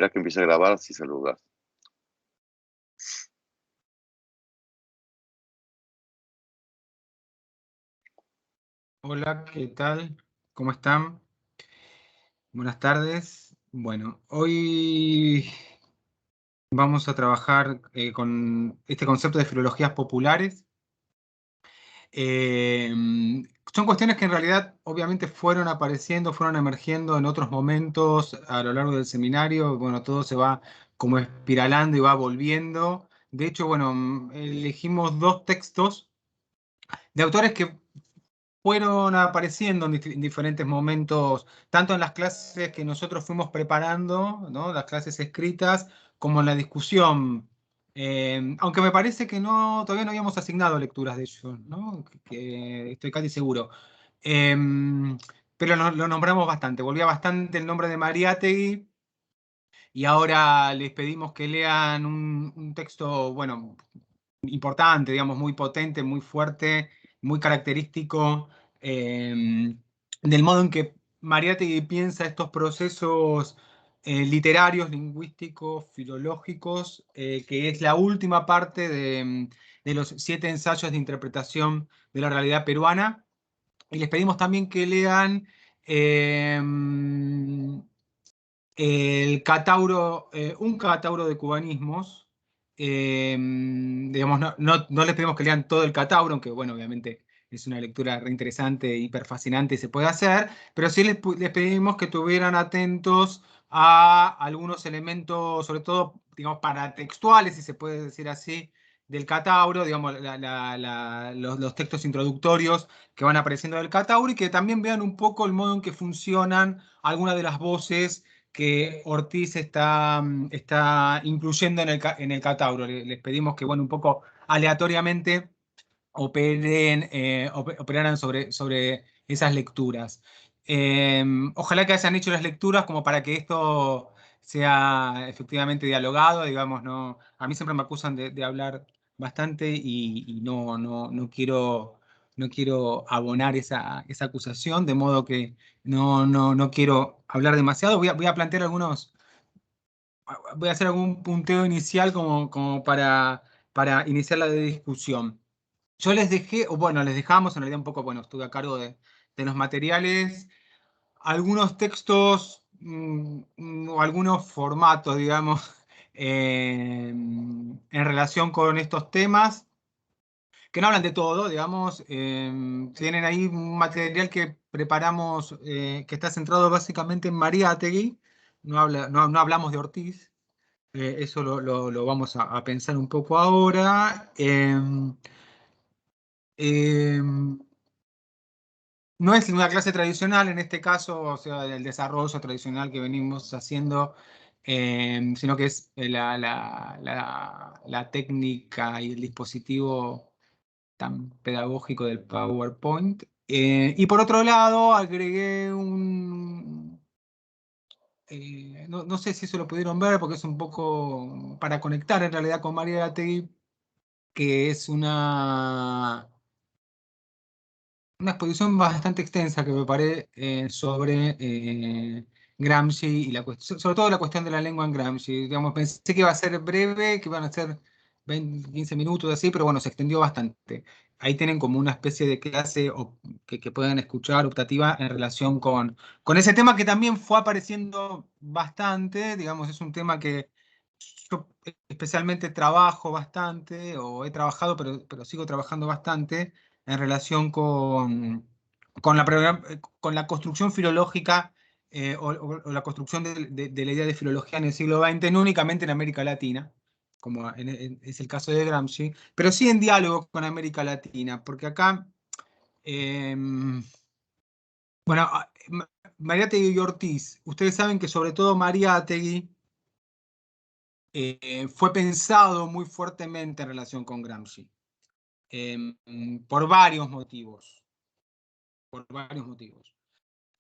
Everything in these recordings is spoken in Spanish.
Espera que empiece a grabar, así saludas. Hola, ¿qué tal? ¿Cómo están? Buenas tardes. Bueno, hoy vamos a trabajar con este concepto de filologías populares. Eh, Son cuestiones que en realidad obviamente fueron apareciendo, fueron emergiendo en otros momentos a lo largo del seminario. Bueno, todo se va como espiralando y va volviendo. De hecho, bueno, elegimos dos textos de autores que fueron apareciendo en diferentes momentos, tanto en las clases que nosotros fuimos preparando, ¿no? Las clases escritas, como en la discusión. Aunque me parece que todavía no habíamos asignado lecturas de ellos, ¿no? Que estoy casi seguro. Pero lo nombramos bastante, volvía bastante el nombre de Mariátegui, y ahora les pedimos que lean un texto, bueno, importante, digamos, muy potente, muy fuerte, muy característico del modo en que Mariátegui piensa estos procesos literarios, lingüísticos, filológicos, que es la última parte de los 7 ensayos de interpretación de la realidad peruana. Y les pedimos también que lean eh, un catauro de cubanismos. Digamos, no les pedimos que lean todo el catauro, aunque bueno, obviamente es una lectura re interesante, hiper fascinante y se puede hacer, pero sí les pedimos que estuvieran atentos a algunos elementos, sobre todo, digamos, paratextuales, si se puede decir así, del catauro, digamos, los textos introductorios que van apareciendo del catauro, y que también vean un poco el modo en que funcionan algunas de las voces que Ortiz está incluyendo en el catauro. Les pedimos que, bueno, un poco aleatoriamente operaran sobre esas lecturas. Ojalá que hayan hecho las lecturas como para que esto sea efectivamente dialogado, digamos, no, a mí siempre me acusan de hablar bastante y no quiero abonar esa acusación, de modo que no quiero hablar demasiado. Voy a plantear voy a hacer algún punteo inicial como para iniciar la discusión. Yo les dejé, o bueno, les dejamos, en realidad un poco, bueno, estuve a cargo de los materiales, algunos textos o algunos formatos, digamos, en relación con estos temas, que no hablan de todo, digamos. Tienen ahí un material que preparamos, que está centrado básicamente en Mariátegui. No hablamos de Ortiz. Eso lo vamos a pensar un poco ahora. Em, No es una clase tradicional en este caso, o sea, el desarrollo tradicional que venimos haciendo, sino que es la técnica y el dispositivo tan pedagógico del PowerPoint. Y por otro lado, agregué no sé si eso lo pudieron ver, porque es un poco para conectar en realidad con María Mariátegui, que es una exposición bastante extensa que preparé sobre Gramsci y sobre todo la cuestión de la lengua en Gramsci. Digamos, pensé que iba a ser breve, que iban a ser 20, 15 minutos así, pero bueno, se extendió bastante. Ahí tienen como una especie de clase que pueden escuchar optativa en relación con ese tema, que también fue apareciendo bastante. Digamos, es un tema que yo especialmente trabajo bastante, o he trabajado, pero sigo trabajando bastante en relación con la construcción filológica, o la construcción de la idea de filología en el siglo XX, no únicamente en América Latina, como es el caso de Gramsci, pero sí en diálogo con América Latina, porque acá, eh, bueno, Mariátegui y Ortiz, ustedes saben que sobre todo Mariátegui fue pensado muy fuertemente en relación con Gramsci, eh, por varios motivos, por varios motivos.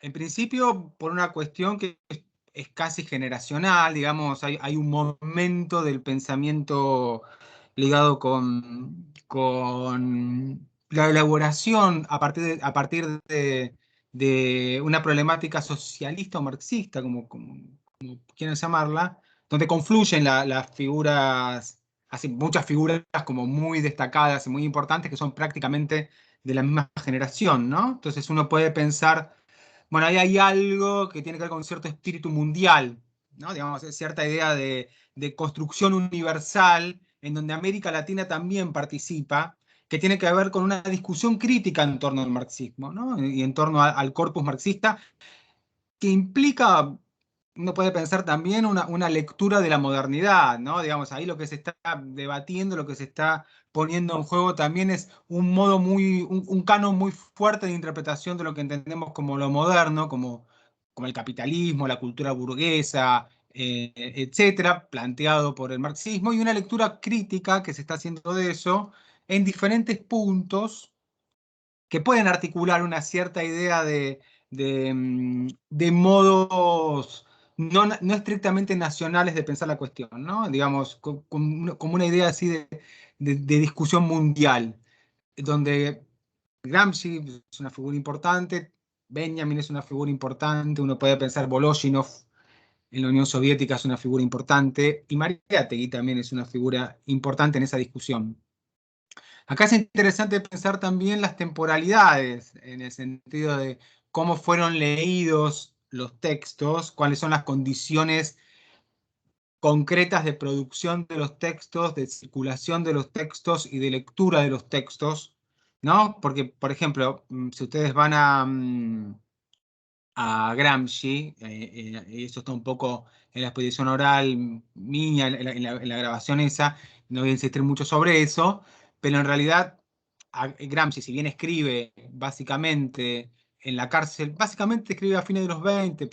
En principio, por una cuestión que es casi generacional, digamos, hay un momento del pensamiento ligado con la elaboración a partir de una problemática socialista o marxista, como quieran llamarla, donde confluyen las figuras, así, muchas figuras como muy destacadas y muy importantes que son prácticamente de la misma generación, ¿no? Entonces uno puede pensar, bueno, ahí hay algo que tiene que ver con cierto espíritu mundial, ¿no? Digamos, cierta idea de construcción universal en donde América Latina también participa, que tiene que ver con una discusión crítica en torno al marxismo, ¿no? Y en torno al corpus marxista, que implica, uno puede pensar también una lectura de la modernidad, ¿no? Digamos, ahí lo que se está debatiendo, lo que se está poniendo en juego también es un modo un canon muy fuerte de interpretación de lo que entendemos como lo moderno, como el capitalismo, la cultura burguesa, etcétera, planteado por el marxismo, y una lectura crítica que se está haciendo de eso en diferentes puntos que pueden articular una cierta idea de modos no estrictamente nacionales de pensar la cuestión, ¿no? Digamos, como una idea así de discusión mundial, donde Gramsci es una figura importante, Benjamin es una figura importante, uno puede pensar Voloshinov en la Unión Soviética es una figura importante, y Mariátegui también es una figura importante en esa discusión. Acá es interesante pensar también las temporalidades, en el sentido de cómo fueron leídos los textos, cuáles son las condiciones concretas de producción de los textos, de circulación de los textos y de lectura de los textos, ¿no? Porque, por ejemplo, si ustedes van a Gramsci, y esto está un poco en la exposición oral mía, en la grabación esa, no voy a insistir mucho sobre eso, pero en realidad Gramsci, si bien escribe básicamente en la cárcel, básicamente escribe a fines de los 20,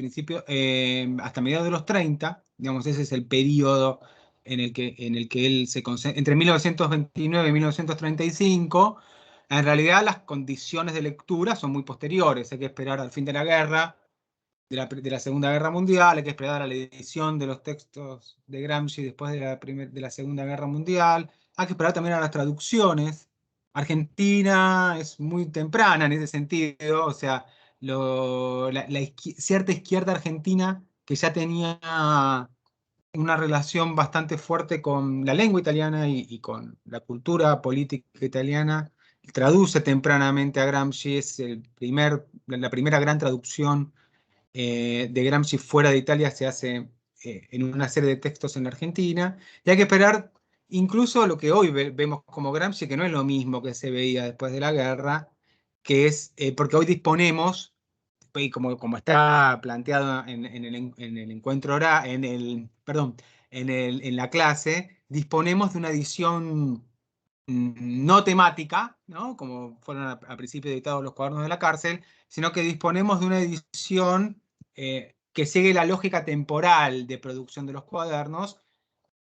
hasta mediados de los 30, digamos, ese es el periodo en el que él se concentra, entre 1929 y 1935. En realidad las condiciones de lectura son muy posteriores, hay que esperar al fin de la guerra, de la Segunda Guerra Mundial, hay que esperar a la edición de los textos de Gramsci después de la Segunda Guerra Mundial, hay que esperar también a las traducciones. Argentina es muy temprana en ese sentido, o sea, cierta izquierda argentina que ya tenía una relación bastante fuerte con la lengua italiana y con la cultura política italiana. Traduce tempranamente a Gramsci, es la primera gran traducción de Gramsci fuera de Italia se hace en una serie de textos en la Argentina. Y hay que esperar incluso lo que hoy vemos como Gramsci, que no es lo mismo que se veía después de la guerra, que es porque hoy disponemos, y como está planteado en el encuentro perdón, en la clase, disponemos de una edición no temática, ¿no? Como fueron a principio editados los cuadernos de la cárcel, sino que disponemos de una edición que sigue la lógica temporal de producción de los cuadernos.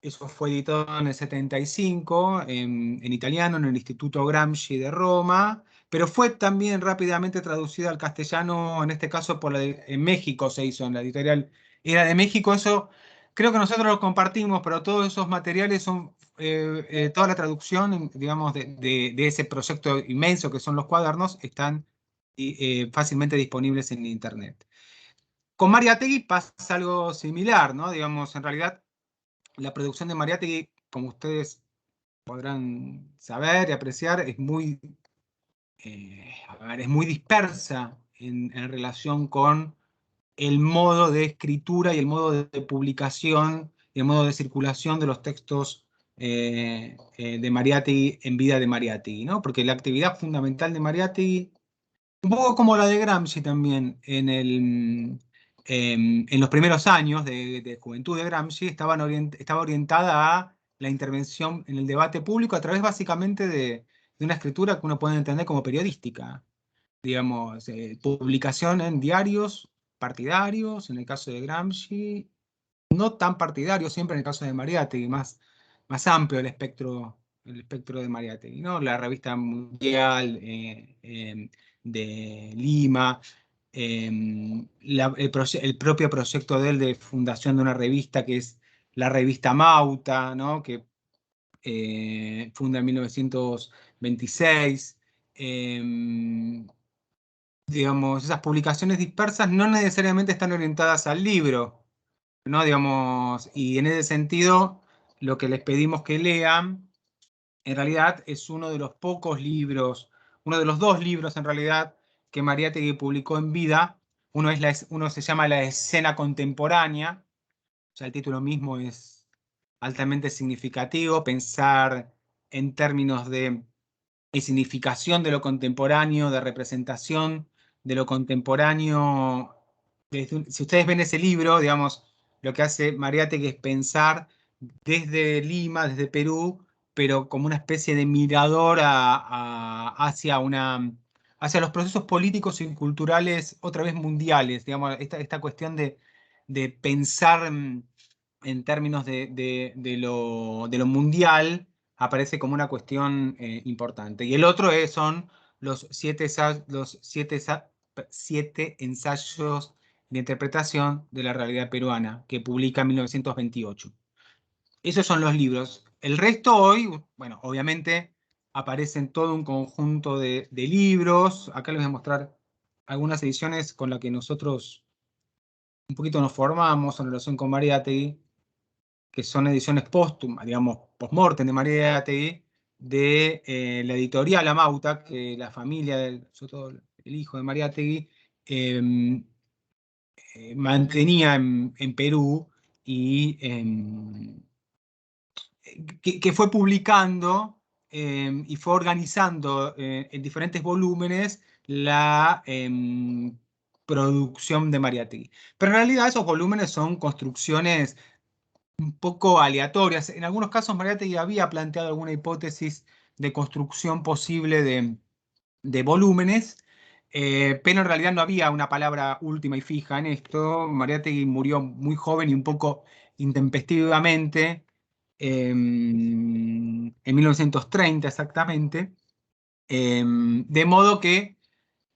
Eso fue editado en el 75 en italiano en el Instituto Gramsci de Roma, pero fue también rápidamente traducida al castellano, en este caso en México se hizo, en la editorial Era de México. Eso creo que nosotros lo compartimos, pero todos esos materiales son, toda la traducción, digamos, de ese proyecto inmenso que son los cuadernos, están fácilmente disponibles en Internet. Con Mariátegui pasa algo similar, ¿no? Digamos, en realidad la producción de Mariátegui, como ustedes podrán saber y apreciar, es muy dispersa en relación con el modo de escritura y el modo de publicación y el modo de circulación de los textos de Mariátegui en vida de Mariátegui, ¿no? Porque la actividad fundamental de Mariátegui, un poco como la de Gramsci también, en los primeros años de juventud de Gramsci, estaba orientada a la intervención en el debate público a través básicamente de una escritura que uno puede entender como periodística, digamos, publicación en diarios partidarios, en el caso de Gramsci, no tan partidarios siempre en el caso de Mariátegui, más amplio el espectro de Mariátegui, ¿no? La revista Mundial de Lima, el propio proyecto de él de fundación de una revista que es la revista Mauta, ¿no? Que funda en 1926. Digamos, esas publicaciones dispersas no necesariamente están orientadas al libro, ¿no? Digamos, y en ese sentido, lo que les pedimos que lean, en realidad es uno de los pocos libros, uno de los dos libros en realidad que Mariátegui publicó en vida. Uno se llama La escena contemporánea, ya el título mismo es altamente significativo, pensar en términos de significación de lo contemporáneo, de representación de lo contemporáneo. Si ustedes ven ese libro, digamos, lo que hace Mariátegui es pensar desde Lima, desde Perú, pero como una especie de mirador hacia los procesos políticos y culturales otra vez mundiales, digamos, esta cuestión de pensar en términos de lo mundial aparece como una cuestión importante. Y el otro son los siete ensayos de interpretación de la realidad peruana, que publica en 1928. Esos son los libros. El resto hoy, bueno, obviamente aparecen todo un conjunto de libros. Acá les voy a mostrar algunas ediciones con las que nosotros un poquito nos formamos en relación con Mariátegui, que son ediciones póstumas, digamos, post-mortem de Mariátegui, de la editorial Amauta, que la familia, sobre todo el hijo de Mariátegui, mantenía en Perú y que fue publicando y fue organizando en diferentes volúmenes la producción de Mariátegui. Pero en realidad esos volúmenes son construcciones un poco aleatorias. En algunos casos Mariátegui había planteado alguna hipótesis de construcción posible de volúmenes, pero en realidad no había una palabra última y fija en esto. Mariátegui murió muy joven y un poco intempestivamente, en 1930 exactamente, de modo que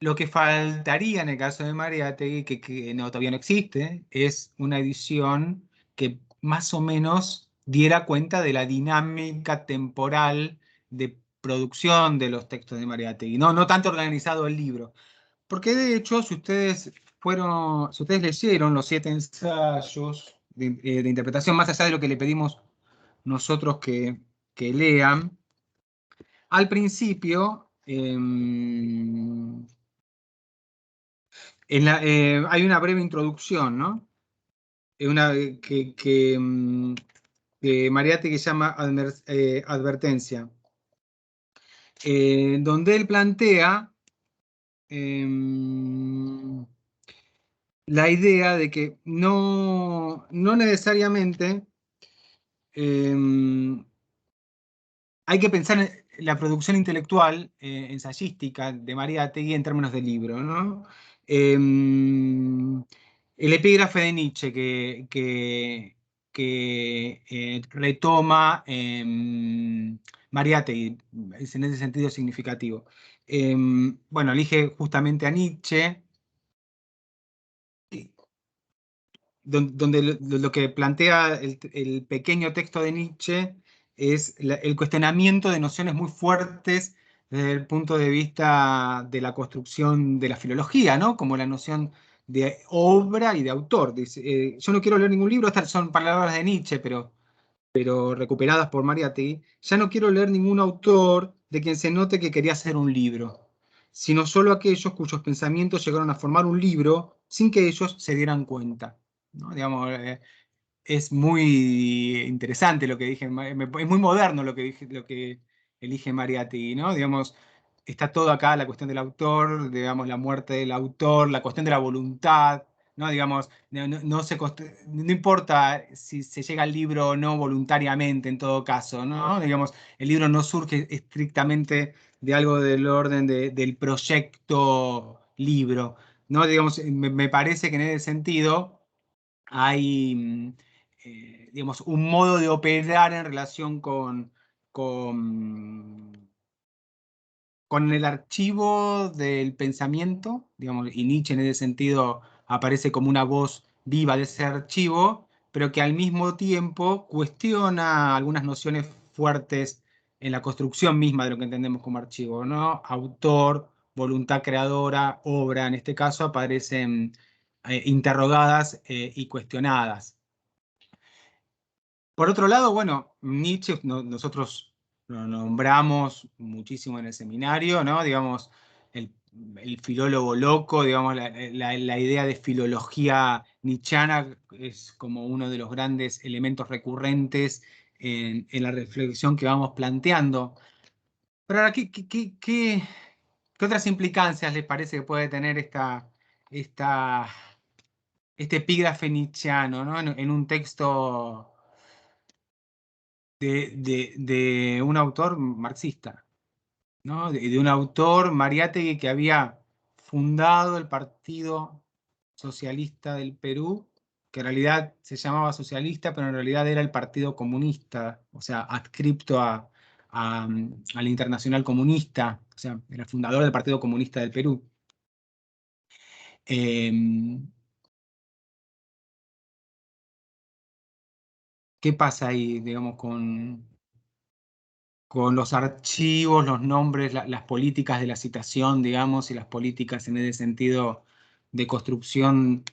lo que faltaría en el caso de Mariátegui, que no, todavía no existe, es una edición que más o menos diera cuenta de la dinámica temporal de producción de los textos de Mariátegui. No, no tanto organizado el libro. Porque de hecho, si ustedes leyeron los 7 ensayos de interpretación, más allá de lo que le pedimos nosotros que lean, al principio hay una breve introducción, ¿no? Una que Mariátegui llama advertencia, donde él plantea la idea de que no necesariamente hay que pensar en la producción intelectual ensayística de Mariátegui en términos de libro, ¿no? El epígrafe de Nietzsche que retoma Mariátegui, es en ese sentido significativo. Bueno, elige justamente a Nietzsche, donde lo que plantea el pequeño texto de Nietzsche es el cuestionamiento de nociones muy fuertes desde el punto de vista de la construcción de la filología, ¿no? Como la noción de obra y de autor. Dice, yo no quiero leer ningún libro, estas son palabras de Nietzsche, pero recuperadas por Mariátegui. Ya no quiero leer ningún autor de quien se note que quería hacer un libro, sino solo aquellos cuyos pensamientos llegaron a formar un libro sin que ellos se dieran cuenta, ¿no? Digamos, es muy interesante lo que dije, es muy moderno lo que dije, lo que elige Mariátegui, ¿no? Digamos, está todo acá, la cuestión del autor, digamos, la muerte del autor, la cuestión de la voluntad, ¿no? Digamos, no importa si se llega al libro o no voluntariamente en todo caso, ¿no? Digamos, el libro no surge estrictamente de algo del orden del proyecto libro, ¿no? Digamos, me parece que en ese sentido hay, digamos, un modo de operar en relación con, con el archivo del pensamiento, digamos, y Nietzsche en ese sentido aparece como una voz viva de ese archivo, pero que al mismo tiempo cuestiona algunas nociones fuertes en la construcción misma de lo que entendemos como archivo, ¿no? Autor, voluntad creadora, obra, en este caso aparecen interrogadas y cuestionadas. Por otro lado, bueno, Nietzsche, nosotros lo nombramos muchísimo en el seminario, ¿no? Digamos, el, el filólogo loco, digamos, la idea de filología nietzschiana es como uno de los grandes elementos recurrentes en la reflexión que vamos planteando. Pero ahora, ¿qué otras implicancias les parece que puede tener esta, este epígrafe nietzscheano, ¿no? En un texto de un autor marxista, ¿no? De un autor, Mariátegui, que había fundado el Partido Socialista del Perú, que en realidad se llamaba socialista, pero en realidad era el Partido Comunista, o sea, adscripto a la Internacional Comunista, o sea, era el fundador del Partido Comunista del Perú. Eh, ¿Qué pasa ahí, digamos, con los archivos, los nombres, las políticas de la citación, digamos, y las políticas en ese sentido de construcción,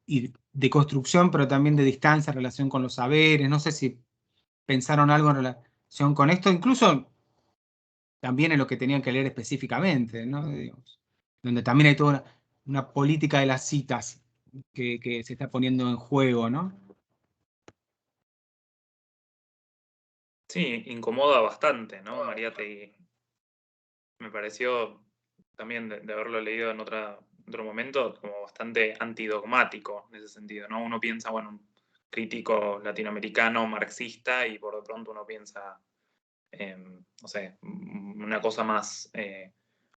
y de construcción, pero también de distancia en relación con los saberes? No sé si pensaron algo en relación con esto, incluso también en lo que tenían que leer específicamente, ¿no? Digamos, donde también hay toda una política de las citas que se está poniendo en juego, ¿no? Sí, incomoda bastante, ¿no? Mariátegui. Me pareció también de haberlo leído en otro momento como bastante antidogmático en ese sentido, ¿no? Uno piensa, bueno, un crítico latinoamericano marxista y por de pronto uno piensa, no sé, una cosa más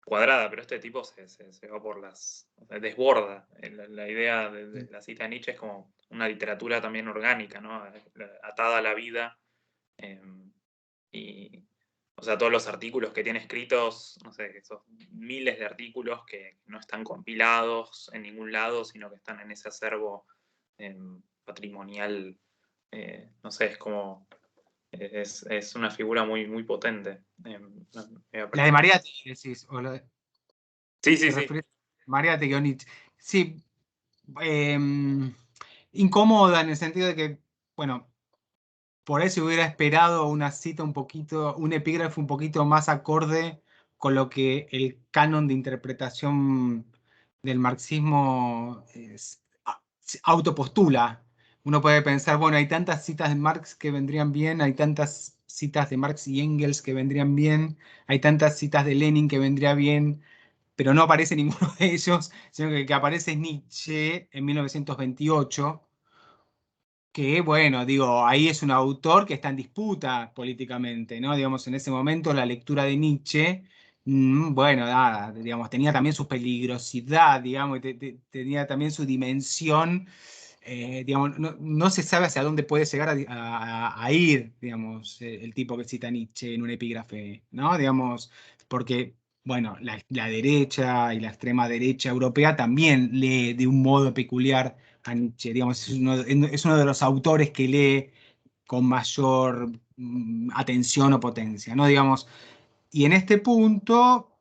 cuadrada, pero este tipo se va por o sea, desborda. La idea de la cita de Nietzsche es como una literatura también orgánica, ¿no? Atada a la vida. Y, o sea, todos los artículos que tiene escritos, no sé, esos miles de artículos que no están compilados en ningún lado, sino que están en ese acervo patrimonial, no sé, es como, es una figura muy, muy potente. Me La de parece. Mariátegui, decís, o Sí, sí, te sí. referís a Mariátegui o Nietzsche. Sí, eh, incómoda en el sentido de que, bueno, por ahí se hubiera esperado una cita un poquito, un epígrafe un poquito más acorde con lo que el canon de interpretación del marxismo autopostula. Uno puede pensar, bueno, hay tantas citas de Marx que vendrían bien, hay tantas citas de Marx y Engels que vendrían bien, hay tantas citas de Lenin que vendría bien, pero no aparece ninguno de ellos, sino que aparece Nietzsche en 1928, que bueno, digo, ahí es un autor que está en disputa políticamente, ¿no? Digamos, en ese momento la lectura de Nietzsche, bueno, nada, digamos, tenía también su peligrosidad, digamos, y tenía también su dimensión, digamos, no se sabe hacia dónde puede llegar a ir, digamos, el tipo que cita Nietzsche en un epígrafe, ¿no? Digamos, porque, bueno, la derecha y la extrema derecha europea también lee de un modo peculiar a Nietzsche, digamos, es uno de los autores que lee con mayor atención o potencia, ¿no? Digamos, y en este punto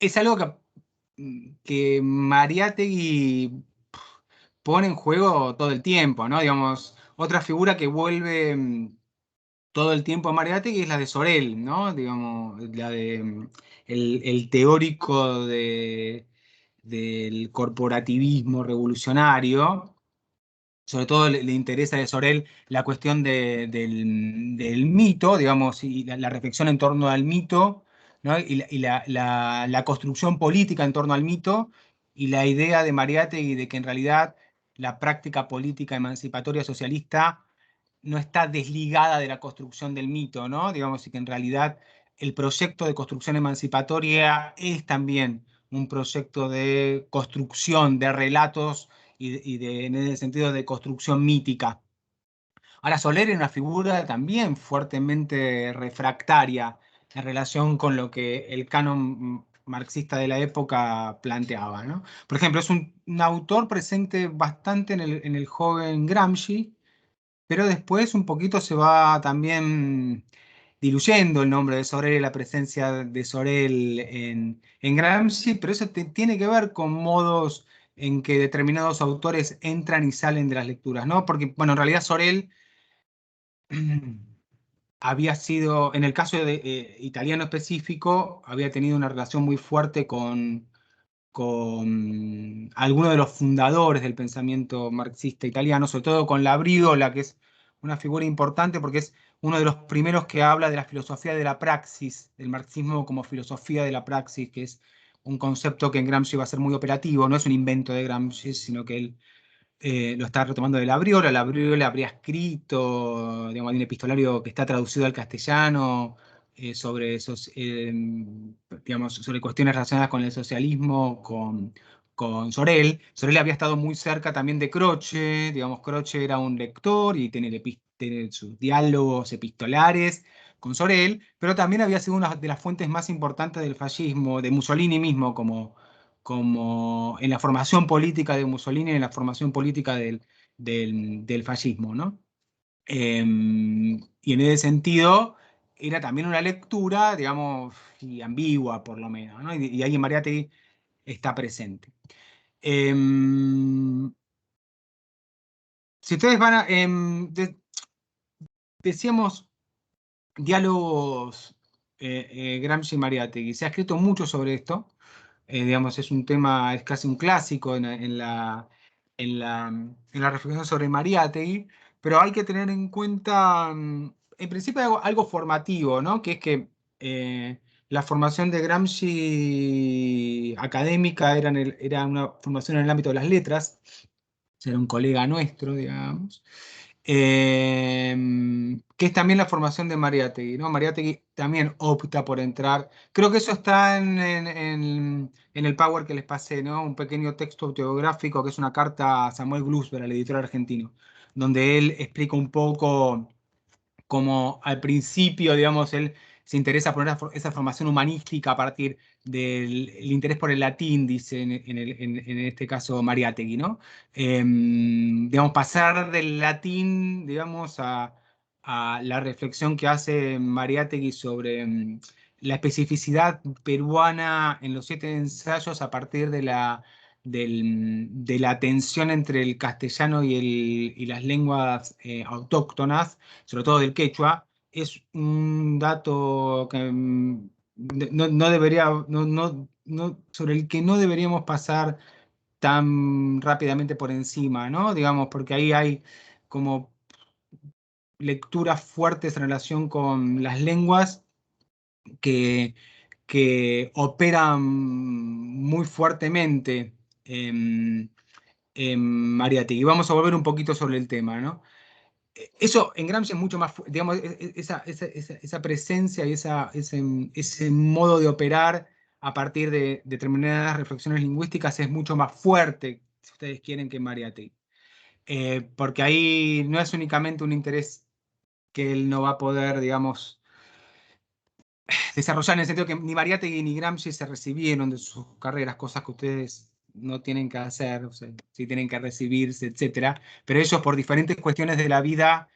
es algo que Mariátegui pone en juego todo el tiempo, ¿no? Digamos, otra figura que vuelve todo el tiempo a Mariátegui es la de Sorel, ¿no? Digamos, la de el teórico del corporativismo revolucionario. Sobre todo le interesa de Sorel la cuestión del mito, digamos, y la reflexión en torno al mito, ¿no? Y la construcción política en torno al mito, y la idea de Mariátegui de que en realidad la práctica política emancipatoria socialista no está desligada de la construcción del mito, ¿no? Digamos, y que en realidad el proyecto de construcción emancipatoria es también un proyecto de construcción de relatos en ese sentido de construcción mítica. Ahora, Soler era una figura también fuertemente refractaria en relación con lo que el canon marxista de la época planteaba, ¿no? Por ejemplo, es un autor presente bastante en el joven Gramsci, pero después un poquito se va también diluyendo el nombre de Sorel y la presencia de Sorel en Gramsci, pero eso tiene que ver con modos en que determinados autores entran y salen de las lecturas, ¿no? Porque, bueno, en realidad Sorel había sido, en el caso italiano específico, había tenido una relación muy fuerte con algunos de los fundadores del pensamiento marxista italiano, sobre todo con Labriola, que es una figura importante porque es uno de los primeros que habla de la filosofía de la praxis, del marxismo como filosofía de la praxis, que es un concepto que en Gramsci va a ser muy operativo, no es un invento de Gramsci, sino que él lo está retomando de Labriola. Labriola habría escrito, digamos, hay un epistolario que está traducido al castellano sobre esos, digamos, sobre cuestiones relacionadas con el socialismo, con Sorel. Sorel había estado muy cerca también de Croce, digamos, Croce era un lector y tiene sus diálogos epistolares con Sorel, pero también había sido una de las fuentes más importantes del fascismo, de Mussolini mismo, como en la formación política de Mussolini, en la formación política del fascismo, ¿no? Y en ese sentido era también una lectura, digamos, y ambigua por lo menos, ¿no? Y ahí Mariátegui está presente. Si ustedes van a... decíamos diálogos Gramsci-Mariátegui, se ha escrito mucho sobre esto. Digamos, es un tema, es casi un clásico en la reflexión sobre Mariátegui, pero hay que tener en cuenta, en principio, algo formativo, ¿no? Que es que la formación de Gramsci académica era una formación en el ámbito de las letras, era un colega nuestro, digamos. Que es también la formación de Mariátegui, ¿no? Mariátegui también opta por entrar. Creo que eso está en el Power que les pasé, ¿no? Un pequeño texto autobiográfico que es una carta a Samuel Glusberg, al editor argentino, donde él explica un poco como al principio, digamos, él se interesa por esa formación humanística a partir del el interés por el latín, dice en este caso Mariátegui, ¿no? Digamos, pasar del latín, digamos, a la reflexión que hace Mariátegui sobre la especificidad peruana en los 7 ensayos a partir de la tensión entre el castellano y las lenguas autóctonas, sobre todo del quechua, es un dato que no debería, sobre el que no deberíamos pasar tan rápidamente por encima, ¿no? Digamos, porque ahí hay como lecturas fuertes en relación con las lenguas que, que operan muy fuertemente en Mariátegui. Vamos a volver un poquito sobre el tema, ¿no? Eso en Gramsci es mucho más, digamos, esa presencia y ese modo de operar a partir de determinadas reflexiones lingüísticas es mucho más fuerte, si ustedes quieren, que en Mariátegui. Porque ahí no es únicamente un interés que él no va a poder, digamos, desarrollar en el sentido que ni Mariátegui ni Gramsci se recibieron de sus carreras, cosas que ustedes no tienen que hacer, o sea, sí tienen que recibirse, etcétera, pero ellos por diferentes cuestiones de la vida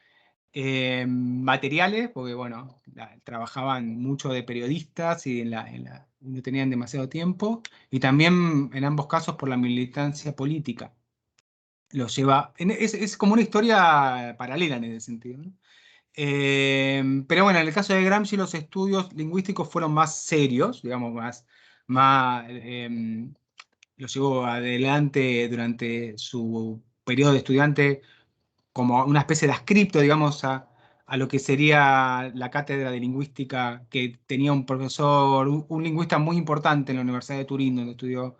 materiales, porque bueno, trabajaban mucho de periodistas y no tenían demasiado tiempo, y también en ambos casos por la militancia política. Los lleva, es como una historia paralela en ese sentido, ¿no? Pero bueno, en el caso de Gramsci los estudios lingüísticos fueron más serios, digamos, los llevó adelante durante su periodo de estudiante como una especie de ascripto, digamos, a lo que sería la cátedra de lingüística que tenía un profesor, un lingüista muy importante en la Universidad de Turín, donde estudió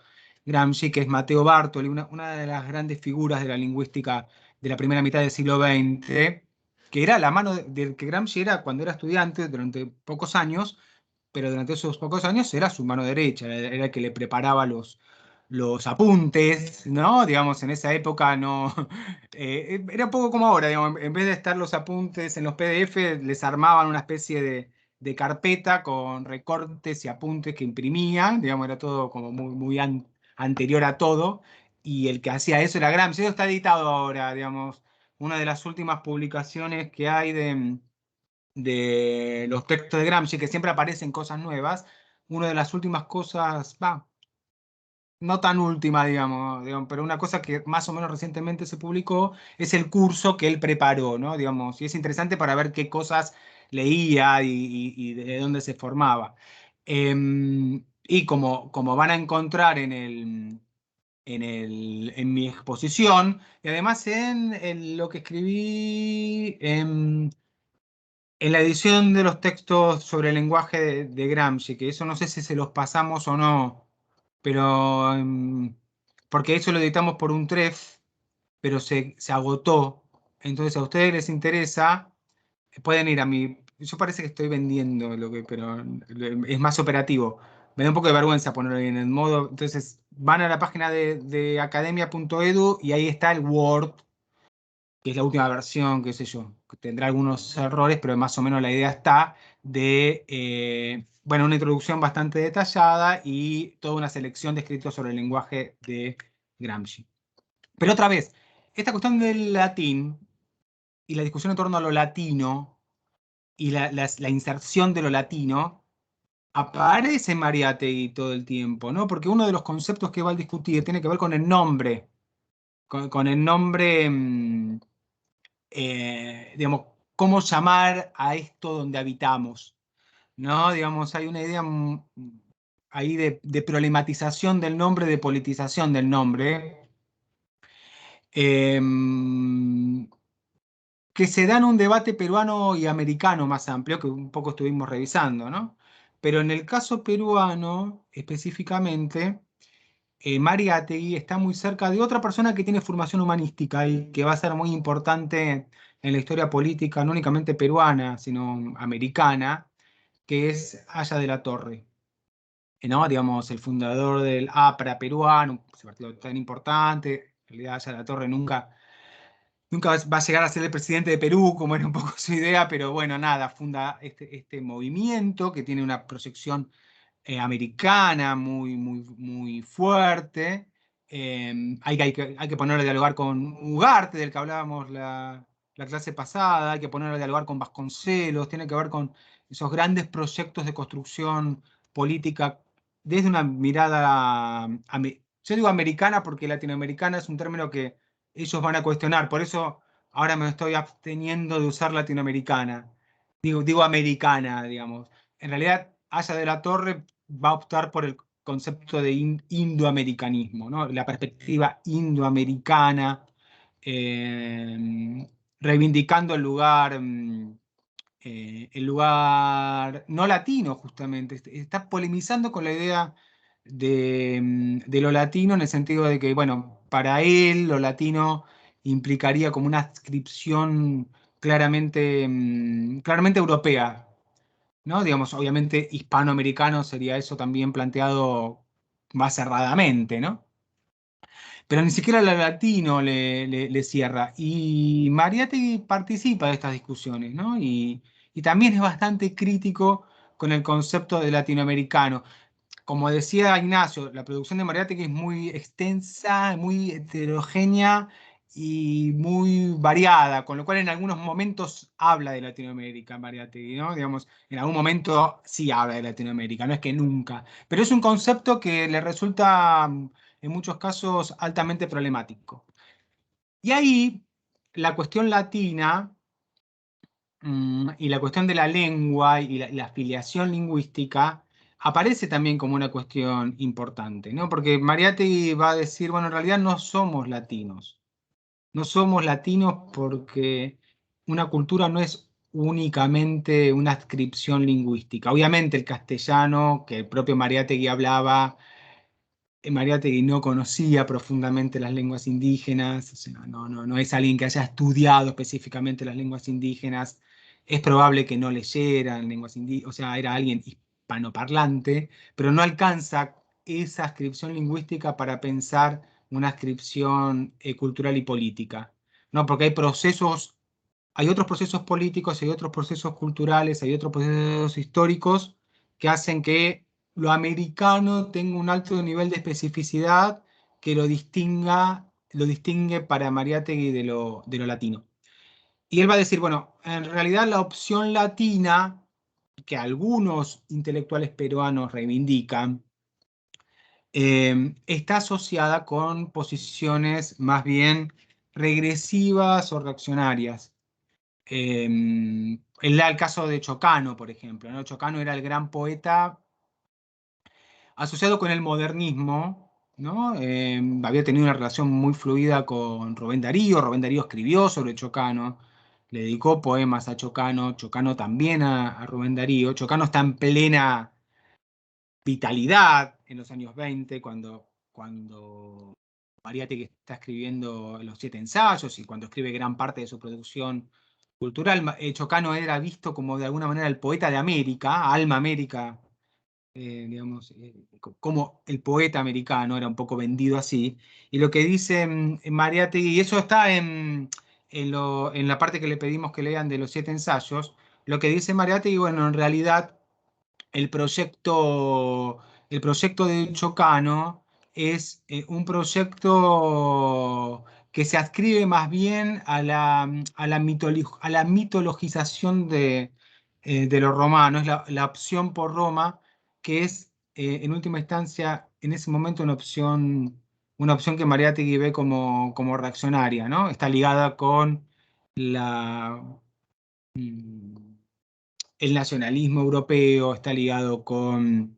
Gramsci, que es Matteo Bartoli, una de las grandes figuras de la lingüística de la primera mitad del siglo XX, que era la mano del que Gramsci era cuando era estudiante durante pocos años, pero durante esos pocos años era su mano derecha, era el que le preparaba los apuntes, ¿no? Digamos, en esa época no. Era un poco como ahora, digamos, en vez de estar los apuntes en los PDF, les armaban una especie de carpeta con recortes y apuntes que imprimían, digamos, era todo como muy anterior a todo, y el que hacía eso era Gramsci. Eso está editado ahora, digamos, una de las últimas publicaciones que hay de los textos de Gramsci, que siempre aparecen cosas nuevas. Una de las últimas cosas, va, no tan última, digamos, pero una cosa que más o menos recientemente se publicó es el curso que él preparó, ¿no? Digamos, y es interesante para ver qué cosas leía y de dónde se formaba. Y como van a encontrar en mi exposición, y además en lo que escribí en la edición de los textos sobre el lenguaje de Gramsci, que eso no sé si se los pasamos o no, pero porque eso lo editamos por un TREF, pero se agotó. Entonces, a ustedes les interesa, pueden ir a mi. Yo parece que estoy vendiendo pero es más operativo. Me da un poco de vergüenza ponerlo ahí en el modo. Entonces, van a la página de academia.edu y ahí está el Word, que es la última versión, qué sé yo, que tendrá algunos errores, pero más o menos la idea está de, bueno, una introducción bastante detallada y toda una selección de escritos sobre el lenguaje de Gramsci. Pero otra vez, esta cuestión del latín y la discusión en torno a lo latino y la inserción de lo latino aparece en Mariátegui todo el tiempo, ¿no? Porque uno de los conceptos que va a discutir tiene que ver con el nombre, con el nombre, digamos, cómo llamar a esto donde habitamos, ¿no? Digamos, hay una idea ahí de problematización del nombre, de politización del nombre, que se da en un debate peruano y americano más amplio, que un poco estuvimos revisando, ¿no? Pero en el caso peruano, específicamente, Mariátegui está muy cerca de otra persona que tiene formación humanística y que va a ser muy importante en la historia política, no únicamente peruana, sino americana, que es Aya de la Torre, ¿no? Digamos, el fundador del APRA peruano, ese partido tan importante. En realidad, Aya de la Torre nunca va a llegar a ser el presidente de Perú, como era un poco su idea, pero bueno, nada, funda este movimiento que tiene una proyección americana muy fuerte. Hay que ponerlo a dialogar con Ugarte, del que hablábamos la clase pasada, hay que ponerlo a dialogar con Vasconcelos, tiene que ver con esos grandes proyectos de construcción política desde una mirada, yo digo americana porque latinoamericana es un término que ellos van a cuestionar, por eso ahora me estoy absteniendo de usar latinoamericana, digo americana, digamos. En realidad, Aya de la Torre va a optar por el concepto de indoamericanismo, ¿no? La perspectiva indoamericana, eh, reivindicando el lugar no latino, justamente. Está polemizando con la idea de lo latino en el sentido de que, bueno, para él lo latino implicaría como una adscripción claramente europea, ¿no? Digamos, obviamente hispanoamericano sería eso también planteado más cerradamente, ¿no? Pero ni siquiera la latino le cierra. Y Mariátegui participa de estas discusiones, ¿no? Y también es bastante crítico con el concepto de latinoamericano. Como decía Ignacio, la producción de Mariátegui es muy extensa, muy heterogénea y muy variada, con lo cual en algunos momentos habla de Latinoamérica, Mariátegui, ¿no? Digamos, en algún momento sí habla de Latinoamérica, no es que nunca, pero es un concepto que le resulta en muchos casos altamente problemático. Y ahí la cuestión latina y la cuestión de la lengua y la afiliación lingüística aparece también como una cuestión importante, ¿no? Porque Mariátegui va a decir, bueno, en realidad no somos latinos. No somos latinos porque una cultura no es únicamente una adscripción lingüística. Obviamente el castellano, que el propio Mariátegui hablaba, Mariátegui no conocía profundamente las lenguas indígenas, o sea, no es alguien que haya estudiado específicamente las lenguas indígenas, es probable que no leyeran lenguas indígenas, o sea, era alguien hispanoparlante, pero no alcanza esa ascripción lingüística para pensar una ascripción cultural y política, ¿no? Porque hay otros procesos políticos, hay otros procesos culturales, hay otros procesos históricos que hacen que lo americano tenga un alto nivel de especificidad que lo distingue para Mariátegui de lo latino. Y él va a decir, bueno, en realidad la opción latina, que algunos intelectuales peruanos reivindican, está asociada con posiciones más bien regresivas o reaccionarias. El caso de Chocano, por ejemplo, ¿no? Chocano era el gran poeta asociado con el modernismo, ¿no? Había tenido una relación muy fluida con Rubén Darío. Rubén Darío escribió sobre Chocano, le dedicó poemas a Chocano, Chocano también a Rubén Darío. Chocano está en plena vitalidad en los años 20, cuando Mariátegui está escribiendo los 7 ensayos y cuando escribe gran parte de su producción cultural. Chocano era visto como de alguna manera el poeta de América, Alma América, digamos, como el poeta americano era un poco vendido así. Y lo que dice Mariátegui, y eso está en la parte que le pedimos que lean de los 7 ensayos, lo que dice Mariátegui, bueno, en realidad el proyecto, el proyecto de Chocano es un proyecto que se adscribe más bien a la mitologización de los romanos, la opción por Roma, que es en última instancia, en ese momento, una opción que Mariátegui ve como reaccionaria, ¿no? Está ligada con la, mm, el nacionalismo europeo, está ligado con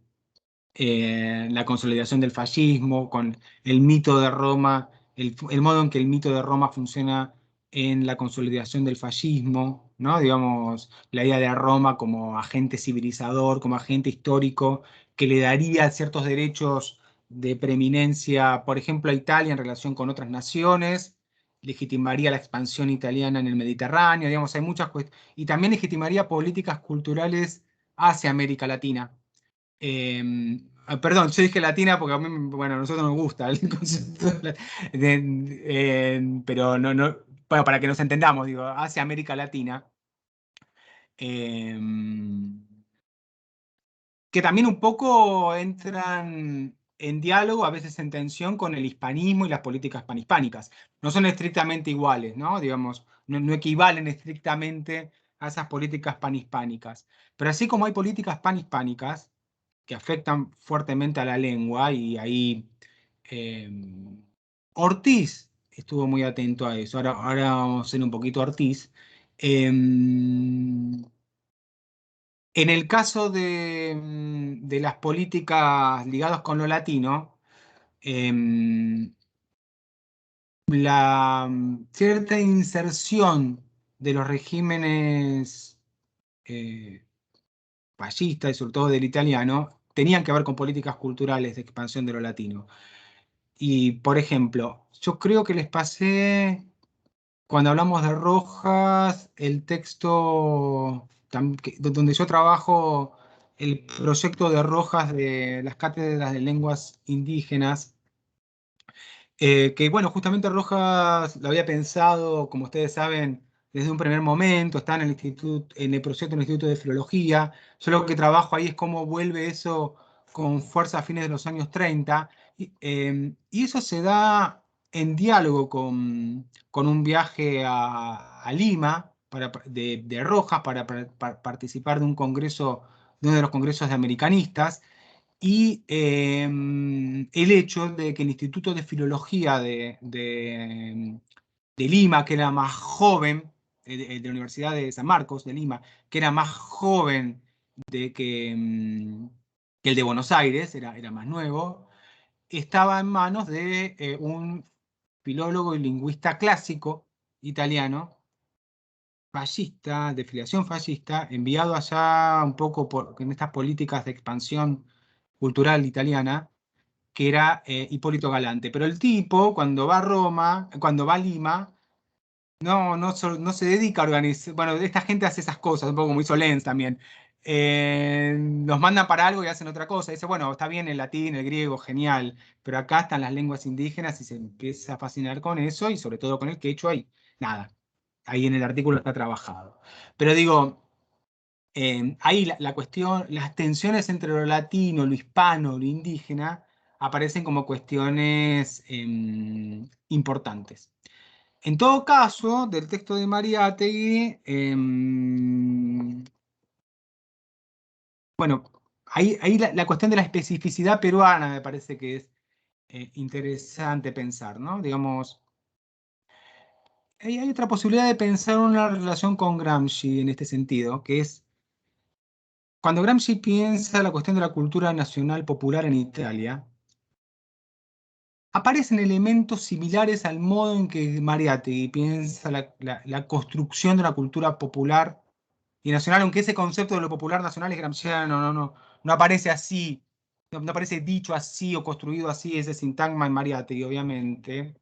la consolidación del fascismo, con el mito de Roma, el modo en que el mito de Roma funciona en la consolidación del fascismo, ¿no? Digamos, la idea de Roma como agente civilizador, como agente histórico, que le daría ciertos derechos de preeminencia, por ejemplo, a Italia en relación con otras naciones, legitimaría la expansión italiana en el Mediterráneo, digamos, hay muchas cuestiones, y también legitimaría políticas culturales hacia América Latina. Perdón, yo dije latina porque a mí, bueno, a nosotros nos gusta el concepto pero no, no, bueno, para que nos entendamos, digo, hacia América Latina, eh, que también un poco entran en diálogo, a veces en tensión con el hispanismo y las políticas panhispánicas. No son estrictamente iguales, ¿no? Digamos, no equivalen estrictamente a esas políticas panhispánicas. Pero así como hay políticas panhispánicas, que afectan fuertemente a la lengua y ahí eh, Ortiz estuvo muy atento a eso. Ahora vamos a ser un poquito Ortiz. En el caso de las políticas ligadas con lo latino, em, la cierta inserción de los regímenes eh, fascistas y sobre todo del italiano tenían que ver con políticas culturales de expansión de lo latino. Y, por ejemplo, yo creo que les pasé, cuando hablamos de Rojas, el texto donde yo trabajo, el proyecto de Rojas de las cátedras de lenguas indígenas, que bueno, justamente Rojas lo había pensado, como ustedes saben, desde un primer momento, está en el instituto, en el proyecto del Instituto de Filología. Yo lo que trabajo ahí es cómo vuelve eso con fuerza a fines de los años 30. Y eso se da en diálogo con un viaje a Lima de Rojas para participar de un congreso, de uno de los congresos de americanistas y el hecho de que el Instituto de Filología de Lima, que era más joven, de la Universidad de San Marcos de Lima, que era más joven que el de Buenos Aires, era más nuevo, estaba en manos de un filólogo y lingüista clásico italiano, fascista, de filiación fascista, enviado allá un poco en estas políticas de expansión cultural italiana, que era Hipólito Galante. Pero el tipo, cuando va a Roma, cuando va a Lima, no se dedica a organizar. Bueno, esta gente hace esas cosas, un poco como hizo Lenz también. Los mandan para algo y hacen otra cosa. Dice, bueno, está bien el latín, el griego, genial, pero acá están las lenguas indígenas y se empieza a fascinar con eso y sobre todo con el quechua y nada. Ahí en el artículo está trabajado. Pero digo, ahí la cuestión, las tensiones entre lo latino, lo hispano, lo indígena, aparecen como cuestiones importantes. En todo caso, del texto de Mariátegui, bueno, ahí la cuestión de la especificidad peruana me parece que es interesante pensar, ¿no? Digamos, hay otra posibilidad de pensar una relación con Gramsci en este sentido, que es cuando Gramsci piensa la cuestión de la cultura nacional popular en Italia, aparecen elementos similares al modo en que Mariátegui piensa la construcción de una cultura popular y nacional, aunque ese concepto de lo popular nacional es gramsciano, no aparece así, no aparece dicho así o construido así, ese sintagma en Mariátegui, obviamente.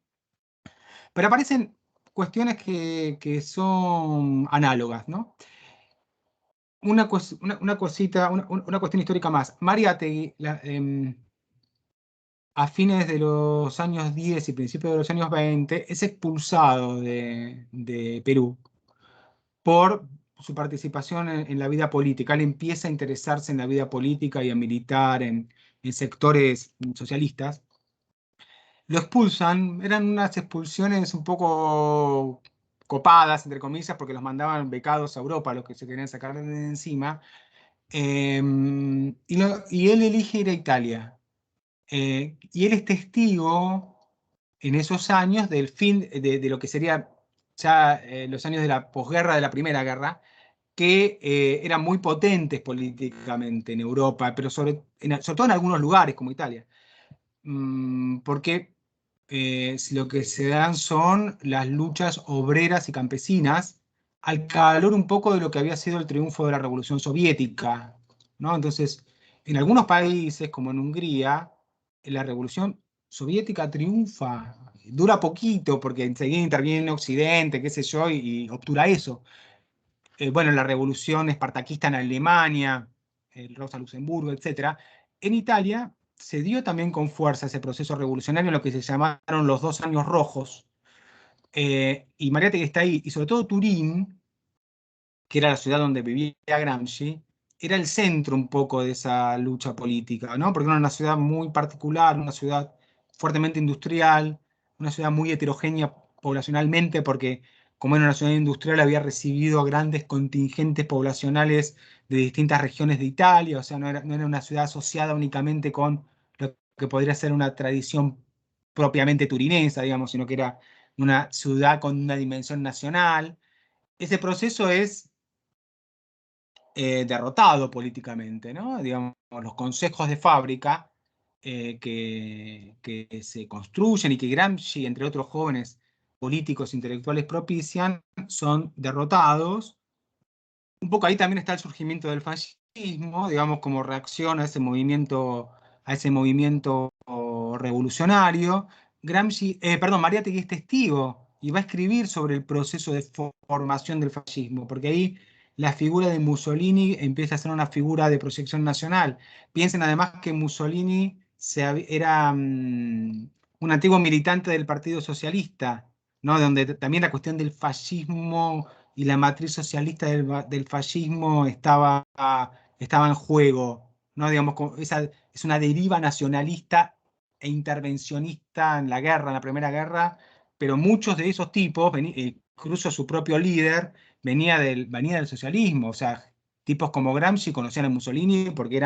Pero aparecen cuestiones que son análogas, ¿no? Una cosita, una cuestión histórica más. Mariátegui, a fines de los años 10 y principios de los años 20, es expulsado de Perú por su participación en la vida política. Él empieza a interesarse en la vida política y a militar en sectores socialistas. Lo expulsan, eran unas expulsiones un poco copadas, entre comillas, porque los mandaban becados a Europa, los que se querían sacar de encima. Y él elige ir a Italia. Y él es testigo en esos años del fin de lo que sería ya los años de la posguerra, de la Primera Guerra, que eran muy potentes políticamente en Europa, pero sobre todo en algunos lugares como Italia. Porque si lo que se dan son las luchas obreras y campesinas al calor un poco de lo que había sido el triunfo de la Revolución Soviética, ¿no? Entonces, en algunos países, como en Hungría, la Revolución Soviética triunfa, dura poquito porque enseguida interviene Occidente, qué sé yo, y obtura eso. Bueno, la revolución espartaquista en Alemania, el Rosa Luxemburgo, etcétera. En Italia se dio también con fuerza ese proceso revolucionario en lo que se llamaron los 2 años rojos. Y Mariátegui está ahí, y sobre todo Turín, que era la ciudad donde vivía Gramsci, era el centro un poco de esa lucha política, ¿no? Porque era una ciudad muy particular, una ciudad fuertemente industrial, una ciudad muy heterogénea poblacionalmente, porque como era una ciudad industrial había recibido a grandes contingentes poblacionales de distintas regiones de Italia, o sea, no era una ciudad asociada únicamente con lo que podría ser una tradición propiamente turinesa, digamos, sino que era una ciudad con una dimensión nacional. Ese proceso es derrotado políticamente, ¿no? Digamos, los consejos de fábrica que se construyen y que Gramsci, entre otros jóvenes políticos intelectuales propician, son derrotados. Un poco ahí también está el surgimiento del fascismo, digamos, como reacción a ese movimiento revolucionario. Mariátegui es testigo y va a escribir sobre el proceso de formación del fascismo, porque ahí la figura de Mussolini empieza a ser una figura de proyección nacional. Piensen además que Mussolini era un antiguo militante del Partido Socialista, ¿no? Donde también la cuestión del fascismo y la matriz socialista del fascismo estaba en juego, ¿no? Digamos, esa es una deriva nacionalista e intervencionista en la guerra, en la Primera Guerra, pero muchos de esos tipos, incluso su propio líder, venía del socialismo, o sea, tipos como Gramsci conocían a Mussolini porque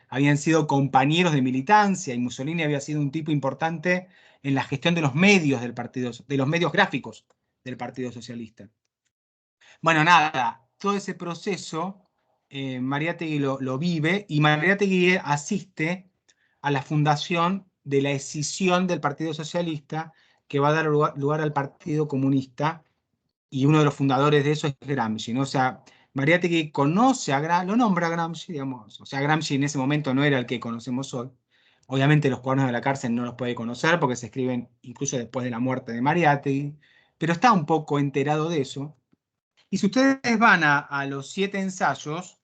habían sido compañeros de militancia y Mussolini había sido un tipo importante en la gestión de los medios del partido, de los medios gráficos del Partido Socialista. Bueno, nada, todo ese proceso Mariátegui lo vive y Mariátegui asiste a la fundación de la escisión del Partido Socialista que va a dar lugar al Partido Comunista y uno de los fundadores de eso es Gramsci, ¿no? O sea, Mariátegui conoce a Gramsci, lo nombra a Gramsci, digamos, o sea, Gramsci en ese momento no era el que conocemos hoy. Obviamente los cuadernos de la cárcel no los puede conocer porque se escriben incluso después de la muerte de Mariátegui, pero está un poco enterado de eso. Y si ustedes van a los 7 ensayos,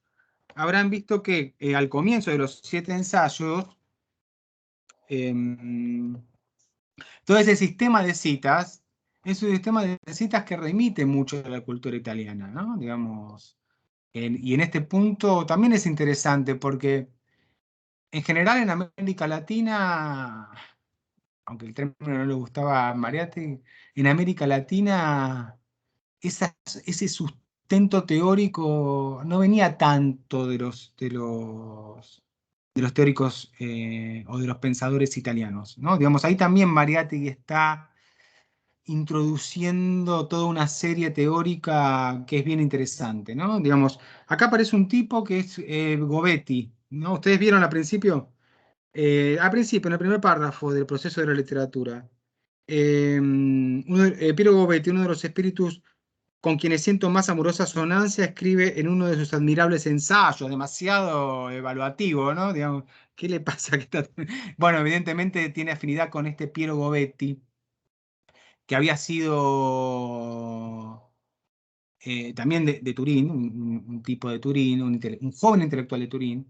habrán visto que al comienzo de los 7 ensayos, em, todo ese sistema de citas es un sistema de citas que remite mucho a la cultura italiana, ¿no? Digamos, y en este punto también es interesante porque en general en América Latina, aunque el término no le gustaba a Mariátegui, en América Latina ese sustento teórico no venía tanto de los los teóricos o de los pensadores italianos, ¿no? Digamos, ahí también Mariátegui está introduciendo toda una serie teórica que es bien interesante, ¿no? Digamos, acá aparece un tipo que es Gobetti, ¿no? ¿Ustedes vieron al principio, en el primer párrafo del proceso de la literatura, Piero Gobetti, uno de los espíritus con quienes siento más amorosa sonancia, escribe en uno de sus admirables ensayos, demasiado evaluativo, ¿no? Digamos, ¿qué le pasa? Bueno, evidentemente tiene afinidad con este Piero Gobetti, que había sido también de Turín, un tipo de Turín, un joven intelectual de Turín,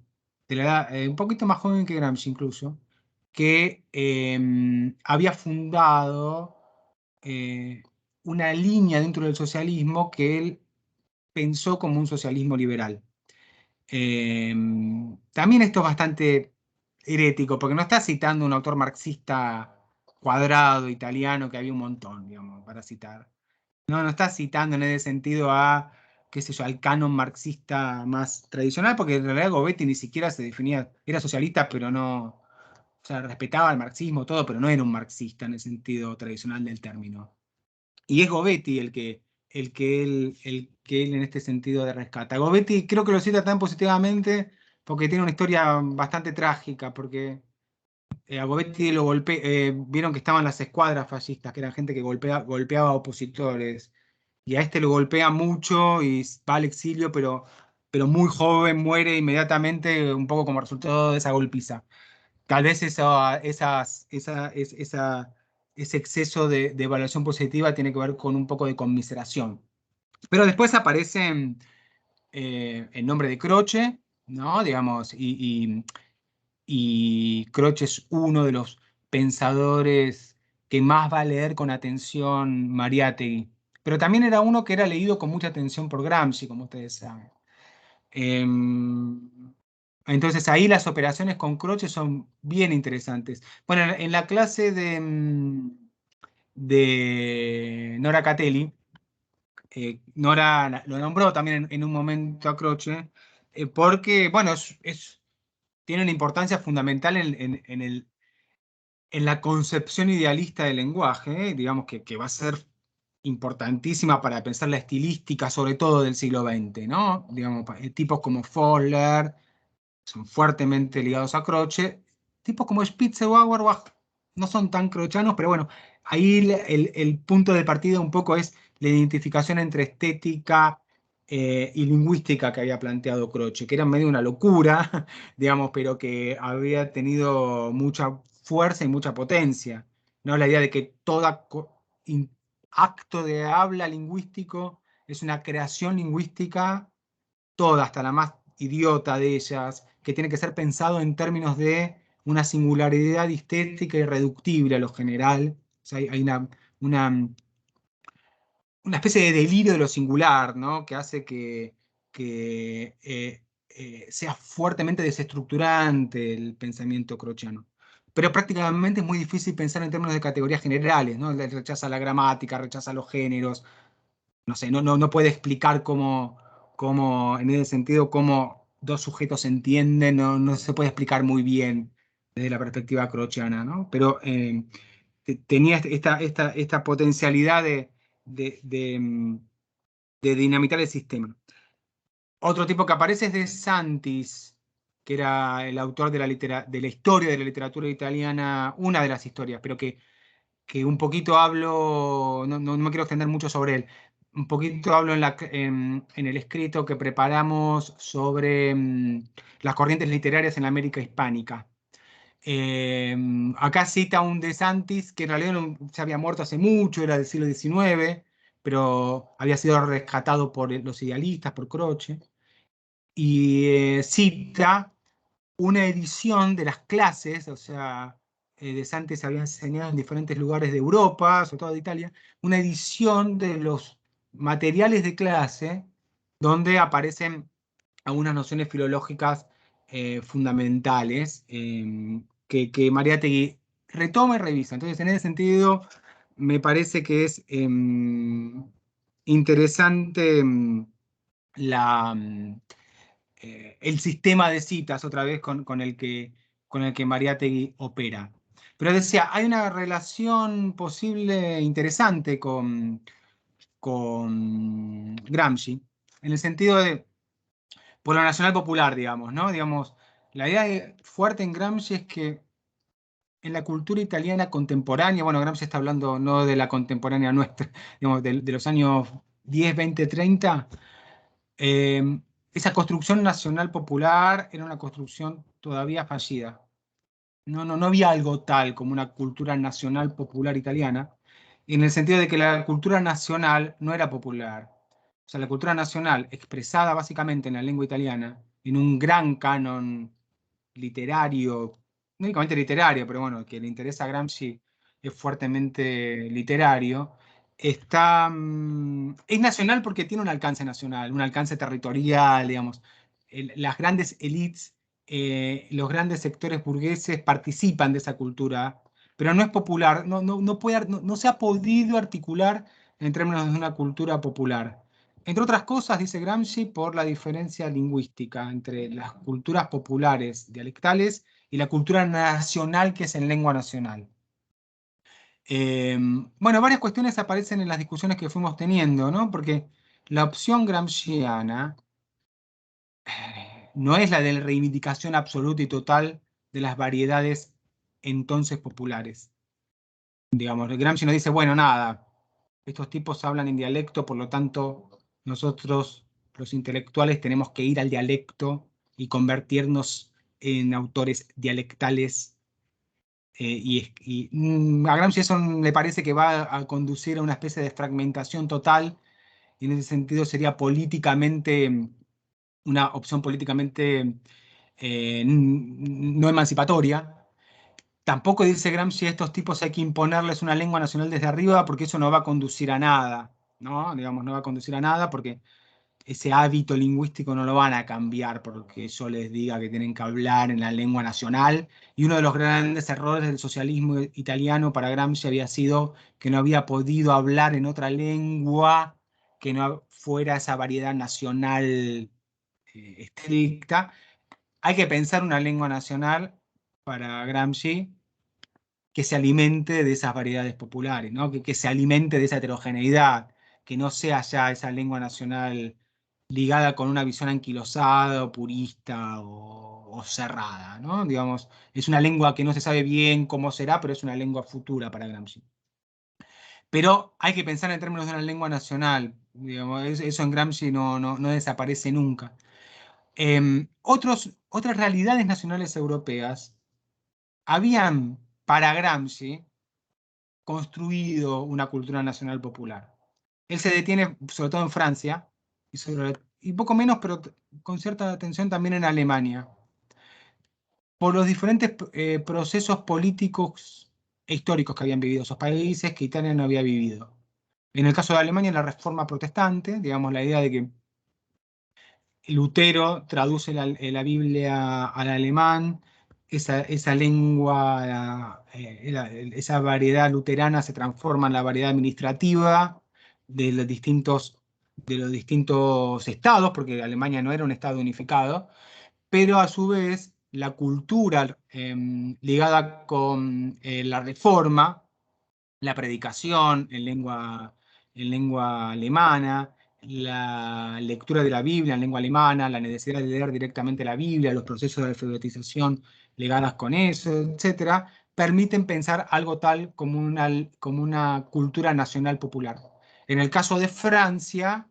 de la edad, un poquito más joven que Gramsci incluso, que había fundado eh, una línea dentro del socialismo que él pensó como un socialismo liberal. También esto es bastante herético, porque no está citando un autor marxista cuadrado italiano que había un montón, digamos, para citar. No está citando en ese sentido a, qué sé yo, al canon marxista más tradicional, porque en realidad Gobetti ni siquiera se definía, era socialista, pero no, o sea, respetaba el marxismo, todo, pero no era un marxista en el sentido tradicional del término. Y es Gobetti el que él en este sentido de rescata. Gobetti creo que lo cita tan positivamente porque tiene una historia bastante trágica, porque a Gobetti vieron que estaban las escuadras fascistas, que eran gente que golpeaba a opositores, y a este lo golpea mucho y va al exilio, pero muy joven, muere inmediatamente, un poco como resultado de esa golpiza. Tal vez ese exceso de evaluación positiva tiene que ver con un poco de conmiseración. Pero después aparece el nombre de Croce, ¿no? Digamos, y Croce es uno de los pensadores que más va a leer con atención Mariátegui. Pero también era uno que era leído con mucha atención por Gramsci, como ustedes saben. Entonces ahí las operaciones con Croce son bien interesantes. Bueno, en la clase de Nora Catelli, Nora lo nombró también en un momento a Croce, porque, bueno, tiene una importancia fundamental en la concepción idealista del lenguaje, digamos que va a ser importantísima para pensar la estilística, sobre todo del siglo XX, ¿no? Digamos, tipos como Fowler son fuertemente ligados a Croce, tipos como Spitzer o Auerbach no son tan crochanos, pero bueno, ahí el punto de partida un poco es la identificación entre estética y lingüística que había planteado Croce, que era medio una locura, digamos, pero que había tenido mucha fuerza y mucha potencia, ¿no? La idea de que todo acto de habla lingüístico es una creación lingüística toda, hasta la más idiota de ellas, que tiene que ser pensado en términos de una singularidad estética irreductible a lo general. O sea, hay una especie de delirio de lo singular, ¿no? Que hace que sea fuertemente desestructurante el pensamiento crochiano. Pero prácticamente es muy difícil pensar en términos de categorías generales, ¿no? Rechaza la gramática, rechaza los géneros, no sé, no puede explicar en ese sentido, cómo dos sujetos se entienden, no se puede explicar muy bien desde la perspectiva crochiana, ¿no? Pero tenía esta potencialidad de, de, mm, de dinamitar el sistema. Otro tipo que aparece es de Santis, que era el autor de la historia de la literatura italiana, una de las historias, pero que un poquito hablo, no me quiero extender mucho sobre él, un poquito hablo en el escrito que preparamos sobre las corrientes literarias en la América hispánica. Eh, Acá cita un De Santis que en realidad se había muerto hace mucho, era del siglo XIX, pero había sido rescatado por los idealistas, por Croce, y cita una edición de las clases, o sea, De Santis había enseñado en diferentes lugares de Europa, sobre todo de Italia, una edición de los materiales de clase donde aparecen algunas nociones filológicas fundamentales que Mariátegui retoma y revisa. Entonces, en ese sentido, me parece que es interesante la, el sistema de citas otra vez con el que Mariátegui opera. Pero decía, hay una relación posible interesante con Gramsci, en el sentido de, por lo nacional popular, digamos, ¿no? Digamos, la idea fuerte en Gramsci es que en la cultura italiana contemporánea, bueno, Gramsci está hablando no de la contemporánea nuestra, digamos, de los años 10, 20, 30, esa construcción nacional popular era una construcción todavía fallida. No había algo tal como una cultura nacional popular italiana, en el sentido de que la cultura nacional no era popular. O sea, la cultura nacional expresada básicamente en la lengua italiana, en un gran canon literario, no únicamente literario, pero bueno, que le interesa a Gramsci es fuertemente literario, es nacional porque tiene un alcance nacional, un alcance territorial, digamos. Las grandes élites, los grandes sectores burgueses participan de esa cultura, pero no es popular, no se ha podido articular en términos de una cultura popular. Entre otras cosas, dice Gramsci, por la diferencia lingüística entre las culturas populares dialectales y la cultura nacional que es en lengua nacional. Bueno, varias cuestiones aparecen en las discusiones que fuimos teniendo, ¿no? Porque la opción gramsciana no es la de la reivindicación absoluta y total de las variedades entonces populares. Digamos, Gramsci nos dice, bueno, nada, estos tipos hablan en dialecto, por lo tanto, nosotros, los intelectuales, tenemos que ir al dialecto y convertirnos en autores dialectales. A Gramsci eso le parece que va a conducir a una especie de fragmentación total, y en ese sentido sería políticamente, una opción políticamente no emancipatoria. Tampoco dice Gramsci a estos tipos hay que imponerles una lengua nacional desde arriba porque eso no va a conducir a nada, ¿no? Digamos, no va a conducir a nada porque ese hábito lingüístico no lo van a cambiar porque yo les diga que tienen que hablar en la lengua nacional. Y uno de los grandes errores del socialismo italiano para Gramsci había sido que no había podido hablar en otra lengua que no fuera esa variedad nacional estricta. Hay que pensar una lengua nacional para Gramsci que se alimente de esas variedades populares, ¿no? Que se alimente de esa heterogeneidad, que no sea ya esa lengua nacional ligada con una visión anquilosada o purista o cerrada, ¿no? Digamos, es una lengua que no se sabe bien cómo será, pero es una lengua futura para Gramsci. Pero hay que pensar en términos de una lengua nacional, digamos, eso en Gramsci no desaparece nunca. Otras realidades nacionales europeas habían para Gramsci construido una cultura nacional popular. Él se detiene sobre todo en Francia y poco menos, pero con cierta atención también en Alemania, por los diferentes procesos políticos e históricos que habían vivido esos países que Italia no había vivido. En el caso de Alemania, la reforma protestante, digamos, la idea de que Lutero traduce la Biblia al alemán, esa lengua, esa variedad luterana se transforma en la variedad administrativa de los distintos estados, porque Alemania no era un estado unificado, pero a su vez la cultura ligada con la reforma, la predicación en lengua alemana, la lectura de la Biblia en lengua alemana, la necesidad de leer directamente la Biblia, los procesos de alfabetización ligadas con eso, etcétera, permiten pensar algo tal como una cultura nacional popular. En el caso de Francia,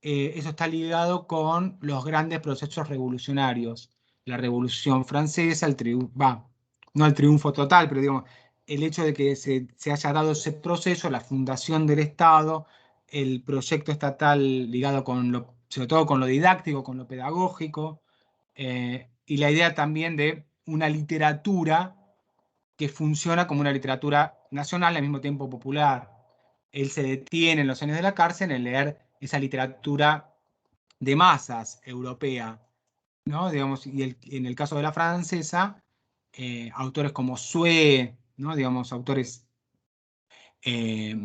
eso está ligado con los grandes procesos revolucionarios. La Revolución Francesa, no el triunfo total, pero digamos, el hecho de que se haya dado ese proceso, la fundación del Estado, el proyecto estatal ligado sobre todo con lo didáctico, con lo pedagógico, y la idea también de una literatura que funciona como una literatura nacional y al mismo tiempo popular. Él se detiene en los años de la cárcel en leer esa literatura de masas europea, ¿no? Digamos, en el caso de la francesa, autores como Sue, ¿no? Digamos, autores eh,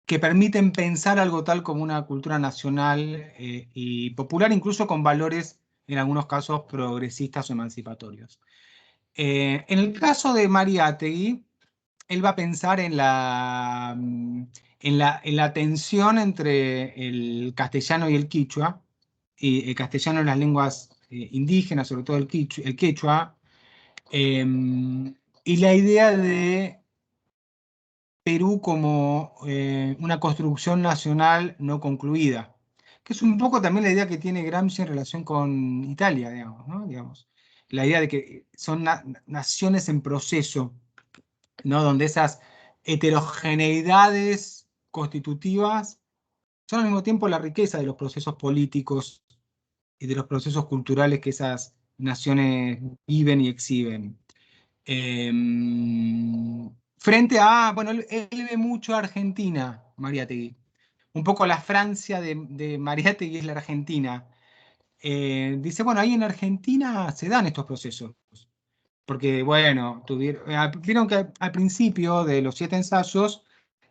que permiten pensar algo tal como una cultura nacional y popular, incluso con valores en algunos casos progresistas o emancipatorios. En el caso de Mariátegui, él va a pensar en la tensión entre el castellano y el quichua, y el castellano en las lenguas indígenas, sobre todo el quechua, eh, y la idea de Perú como una construcción nacional no concluida, que es un poco también la idea que tiene Gramsci en relación con Italia, digamos, ¿no? Digamos, la idea de que son naciones en proceso, ¿no? Donde esas heterogeneidades constitutivas son al mismo tiempo la riqueza de los procesos políticos y de los procesos culturales que esas naciones viven y exhiben. Frente a, bueno, él ve mucho a Argentina, Mariátegui. Un poco la Francia de Mariátegui es la Argentina. Dice, bueno, ahí en Argentina se dan estos procesos. Porque, bueno, vieron que al principio de los 7 ensayos,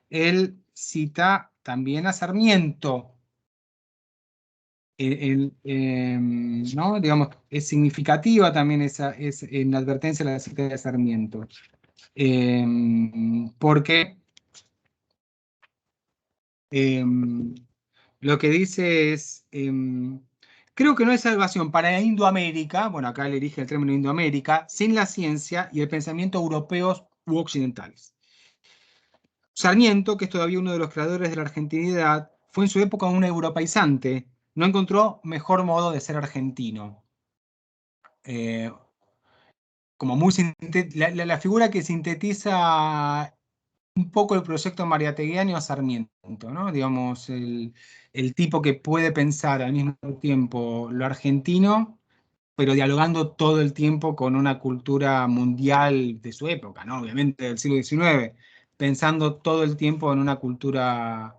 él cita también a Sarmiento. ¿No? Digamos, es significativa también en la advertencia de la cita de Sarmiento. Porque lo que dice es, creo que no hay salvación para Indoamérica, bueno, acá le elige el término Indoamérica, sin la ciencia y el pensamiento europeos u occidentales. Sarmiento, que es todavía uno de los creadores de la argentinidad, fue en su época un europeizante, no encontró mejor modo de ser argentino. Eh, como muy la figura que sintetiza un poco el proyecto mariateguiano a Sarmiento, ¿no? Digamos, el tipo que puede pensar al mismo tiempo lo argentino, pero dialogando todo el tiempo con una cultura mundial de su época, ¿no? Obviamente del siglo XIX, pensando todo el tiempo en una cultura,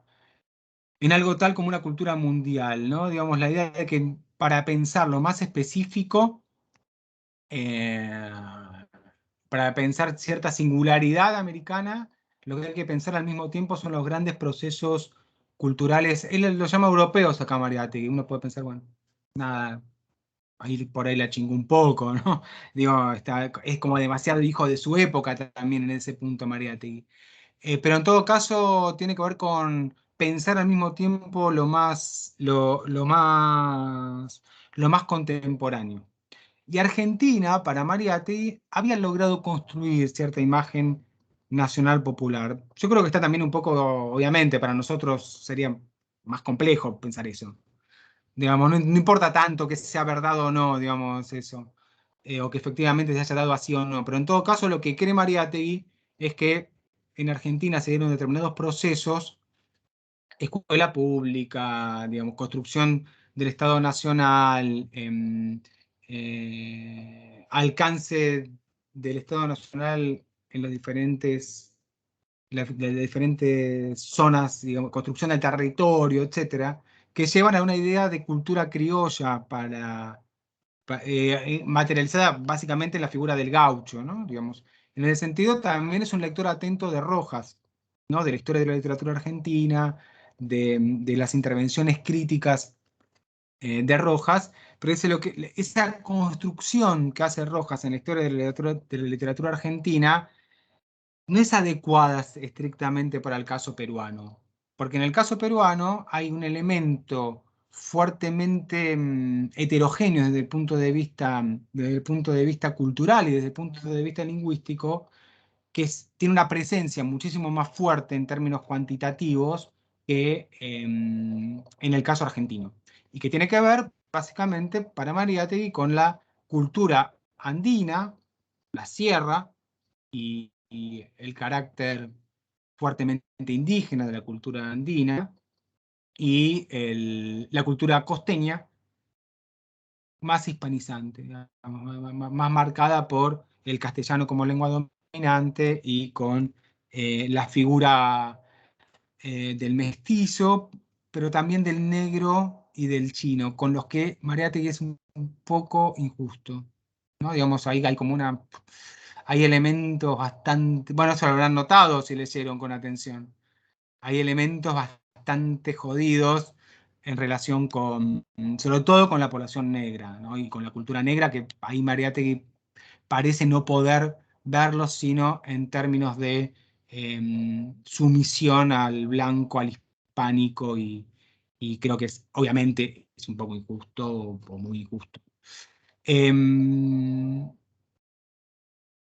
en algo tal como una cultura mundial, ¿no? Digamos, la idea de que para pensar lo más específico, eh, para pensar cierta singularidad americana, lo que hay que pensar al mismo tiempo son los grandes procesos culturales. Él lo llama europeos acá, Mariátegui. Uno puede pensar, bueno, nada, ahí por ahí la chingó un poco, ¿no? Digo, es como demasiado hijo de su época también en ese punto, Mariátegui. Pero en todo caso tiene que ver con pensar al mismo tiempo lo más contemporáneo. Y Argentina, para Mariátegui, había logrado construir cierta imagen nacional popular. Yo creo que está también un poco, obviamente, para nosotros sería más complejo pensar eso. Digamos, no importa tanto que sea verdad o no, digamos, eso. O que efectivamente se haya dado así o no. Pero en todo caso, lo que cree Mariátegui es que en Argentina se dieron determinados procesos, escuela pública, digamos, construcción del Estado Nacional, alcance del Estado Nacional en las diferentes zonas, digamos, construcción del territorio, etcétera, que llevan a una idea de cultura criolla materializada básicamente en la figura del gaucho, ¿no? Digamos, en ese sentido también es un lector atento de Rojas, ¿no? De la historia de la literatura argentina, de las intervenciones críticas de Rojas, pero esa construcción que hace Rojas en la historia de la literatura argentina no es adecuada estrictamente para el caso peruano, porque en el caso peruano hay un elemento fuertemente heterogéneo desde el punto de vista cultural y desde el punto de vista lingüístico, que tiene una presencia muchísimo más fuerte en términos cuantitativos que en el caso argentino, y que tiene que ver básicamente para Mariátegui con la cultura andina, la sierra, y el carácter fuertemente indígena de la cultura andina y la cultura costeña más hispanizante, digamos, más marcada por el castellano como lengua dominante y con la figura del mestizo, pero también del negro y del chino, con los que Mariátegui es un poco injusto, ¿no? Digamos, ahí hay elementos bastante, bueno, eso lo habrán notado si leyeron con atención. Hay elementos bastante jodidos en relación con, sobre todo con la población negra, ¿no? Y con la cultura negra, que ahí Mariátegui parece no poder verlo sino en términos de sumisión al blanco, al hispánico, y creo que obviamente es un poco injusto o muy injusto.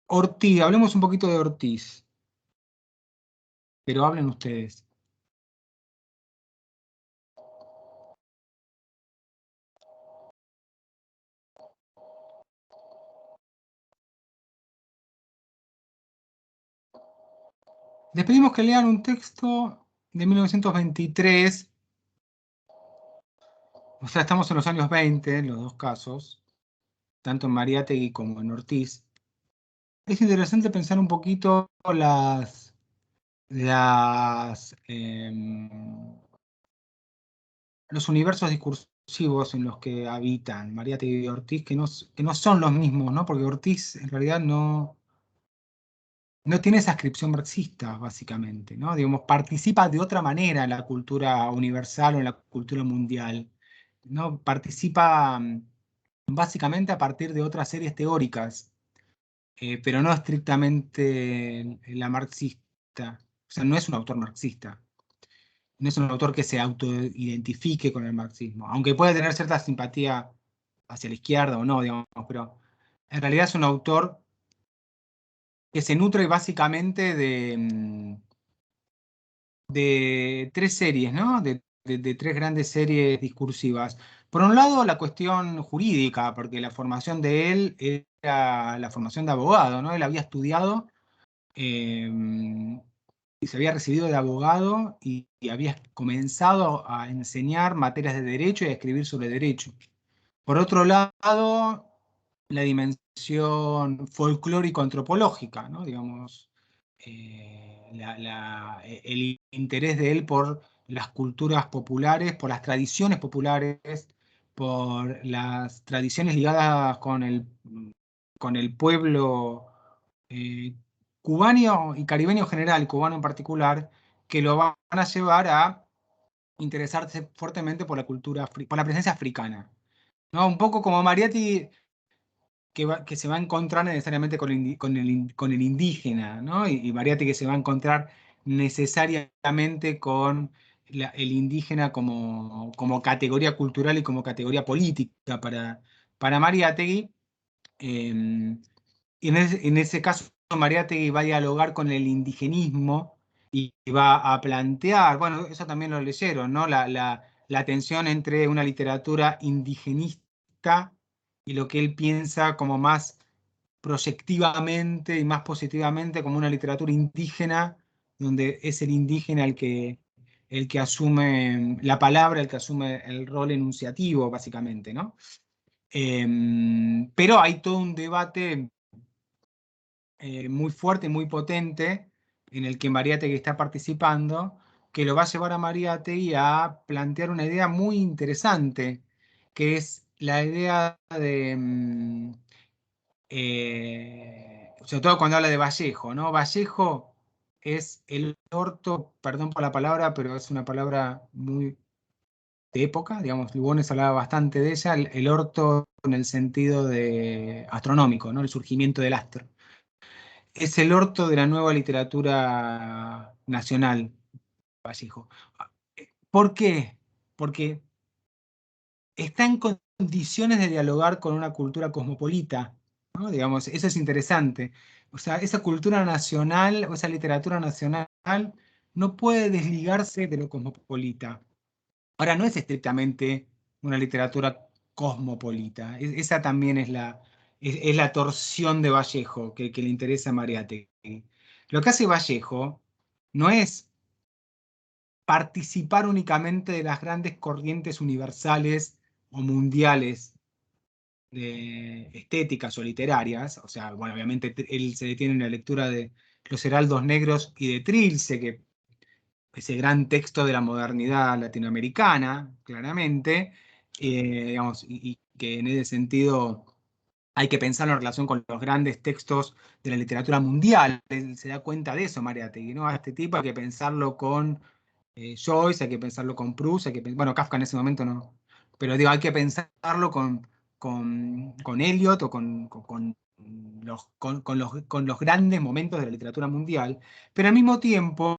Ortiz, hablemos un poquito de Ortiz, pero hablen ustedes. Les pedimos que lean un texto de 1923, o sea, estamos en los años 20, en los dos casos, tanto en Mariátegui como en Ortiz. Es interesante pensar un poquito los universos discursivos en los que habitan Mariátegui y Ortiz, que no son los mismos, ¿no? Porque Ortiz en realidad no tiene esa ascripción marxista, básicamente, ¿no? Digamos, participa de otra manera en la cultura universal o en la cultura mundial, ¿no? Participa básicamente a partir de otras series teóricas, pero no estrictamente la marxista. O sea, no es un autor marxista, no es un autor que se autoidentifique con el marxismo, aunque puede tener cierta simpatía hacia la izquierda o no, digamos, pero en realidad es un autor que se nutre básicamente de tres series, ¿no? De tres grandes series discursivas. Por un lado, la cuestión jurídica, porque la formación de él era la formación de abogado, ¿no? Él había estudiado eh, y se había recibido de abogado y había comenzado a enseñar materias de derecho y a escribir sobre derecho. Por otro lado, la dimensión folclórico-antropológica, ¿no? Digamos, el interés de él por las culturas populares, por las tradiciones populares, por las tradiciones ligadas con el pueblo eh, cubano y caribeño en general, cubano en particular, que lo van a llevar a interesarse fuertemente por la cultura, por la presencia africana. ¿No? Un poco como Mariátegui, que se va a encontrar necesariamente con el indígena, ¿no? Y Mariátegui que se va a encontrar necesariamente con el indígena como categoría cultural y como categoría política para Mariátegui. Eh, y en ese caso, Mariátegui va a dialogar con el indigenismo y va a plantear, bueno, eso también lo leyeron, ¿no? La tensión entre una literatura indigenista y lo que él piensa como más proyectivamente y más positivamente como una literatura indígena, donde es el indígena el que asume la palabra, el que asume el rol enunciativo, básicamente, ¿no? Pero hay todo un debate muy fuerte, muy potente, en el que Mariátegui está participando, que lo va a llevar a Mariátegui a plantear una idea muy interesante, que es la idea de, sobre todo cuando habla de Vallejo, ¿no? Vallejo es el orto, perdón por la palabra, pero es una palabra muy de época, digamos, Lugones hablaba bastante de ella, el orto en el sentido de astronómico, ¿no? El surgimiento del astro. Es el orto de la nueva literatura nacional, Vallejo. ¿Por qué? Porque está en condiciones de dialogar con una cultura cosmopolita, ¿no? Digamos, eso es interesante. O sea, esa cultura nacional o esa literatura nacional no puede desligarse de lo cosmopolita. Ahora, no es estrictamente una literatura cosmopolita. Esa también es la torsión de Vallejo que le interesa a Mariátegui. Lo que hace Vallejo no es participar únicamente de las grandes corrientes universales o mundiales de estéticas o literarias. O sea, bueno, obviamente él se detiene en la lectura de Los Heraldos Negros y de Trilce, que ese gran texto de la modernidad latinoamericana, claramente, digamos, y que en ese sentido hay que pensarlo en relación con los grandes textos de la literatura mundial. Él se da cuenta de eso, Mariátegui, ¿no? A este tipo hay que pensarlo con Joyce, hay que pensarlo con Proust, bueno, Kafka en ese momento no, pero digo, hay que pensarlo con Eliot o con los grandes momentos de la literatura mundial, pero al mismo tiempo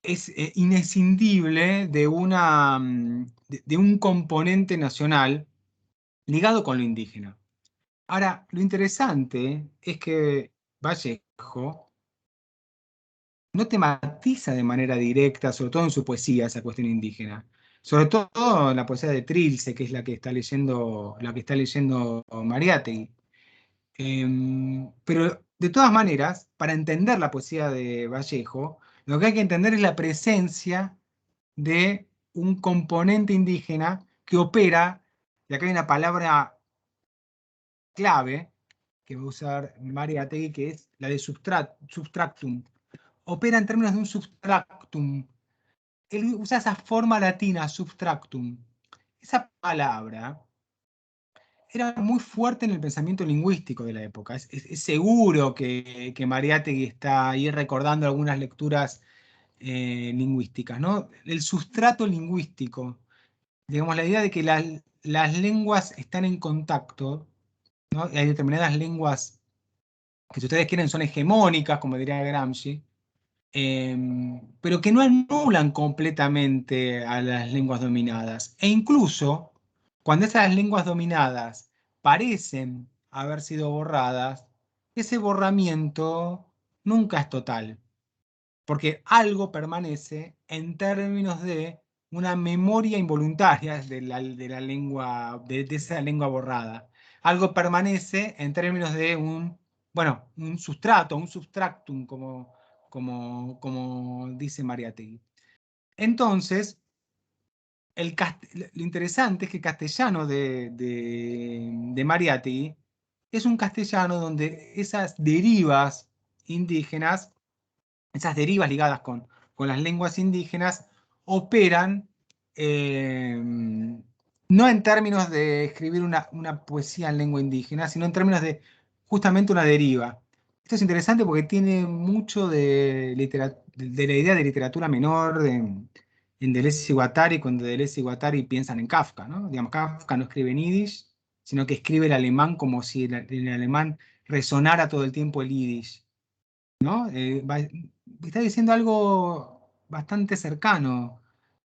es inescindible de un componente nacional ligado con lo indígena. Ahora, lo interesante es que Vallejo no tematiza de manera directa, sobre todo en su poesía, esa cuestión indígena. Sobre todo en la poesía de Trilce, que es la que está leyendo Mariátegui. Pero de todas maneras, para entender la poesía de Vallejo, lo que hay que entender es la presencia de un componente indígena que opera, y acá hay una palabra clave que va a usar Mariátegui, que es la de subtractum. Opera en términos de un subtractum. Él usa esa forma latina, subtractum. Esa palabra era muy fuerte en el pensamiento lingüístico de la época. Es seguro que Mariátegui está ahí recordando algunas lecturas lingüísticas, ¿no? El sustrato lingüístico, digamos, la idea de que las lenguas están en contacto, ¿no? Y hay determinadas lenguas que, si ustedes quieren, son hegemónicas, como diría Gramsci, pero que no anulan completamente a las lenguas dominadas. E incluso, cuando esas lenguas dominadas parecen haber sido borradas, ese borramiento nunca es total, porque algo permanece en términos de una memoria involuntaria de la lengua, de esa lengua borrada. Algo permanece en términos de bueno, un sustrato, un substractum, como dice Mariátegui. Entonces, lo interesante es que el castellano de Mariátegui es un castellano donde esas derivas indígenas, esas derivas ligadas con las lenguas indígenas, operan no en términos de escribir una poesía en lengua indígena, sino en términos de justamente una deriva. Esto es interesante porque tiene mucho de la idea de literatura menor en Deleuze y Guattari, cuando Deleuze y Guattari piensan en Kafka, ¿no? Digamos, Kafka no escribe en yiddish, sino que escribe el alemán como si en el alemán resonara todo el tiempo el yiddish, ¿no? Está diciendo algo bastante cercano,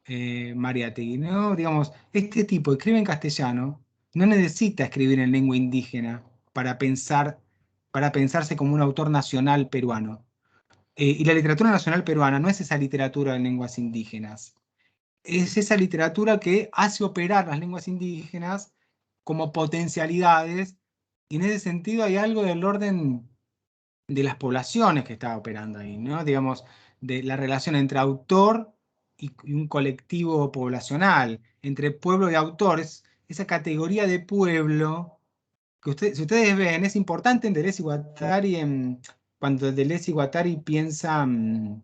Mariátegui, ¿no? Digamos, este tipo escribe en castellano, no necesita escribir en lengua indígena para pensarse como un autor nacional peruano. Y la literatura nacional peruana no es esa literatura en lenguas indígenas, es esa literatura que hace operar las lenguas indígenas como potencialidades, y en ese sentido hay algo del orden de las poblaciones que está operando ahí, ¿no? Digamos, de la relación entre autor y un colectivo poblacional, entre pueblo y autores, esa categoría de pueblo, que si ustedes ven, es importante en Deleuze y Guattari, cuando Deleuze y Guattari piensan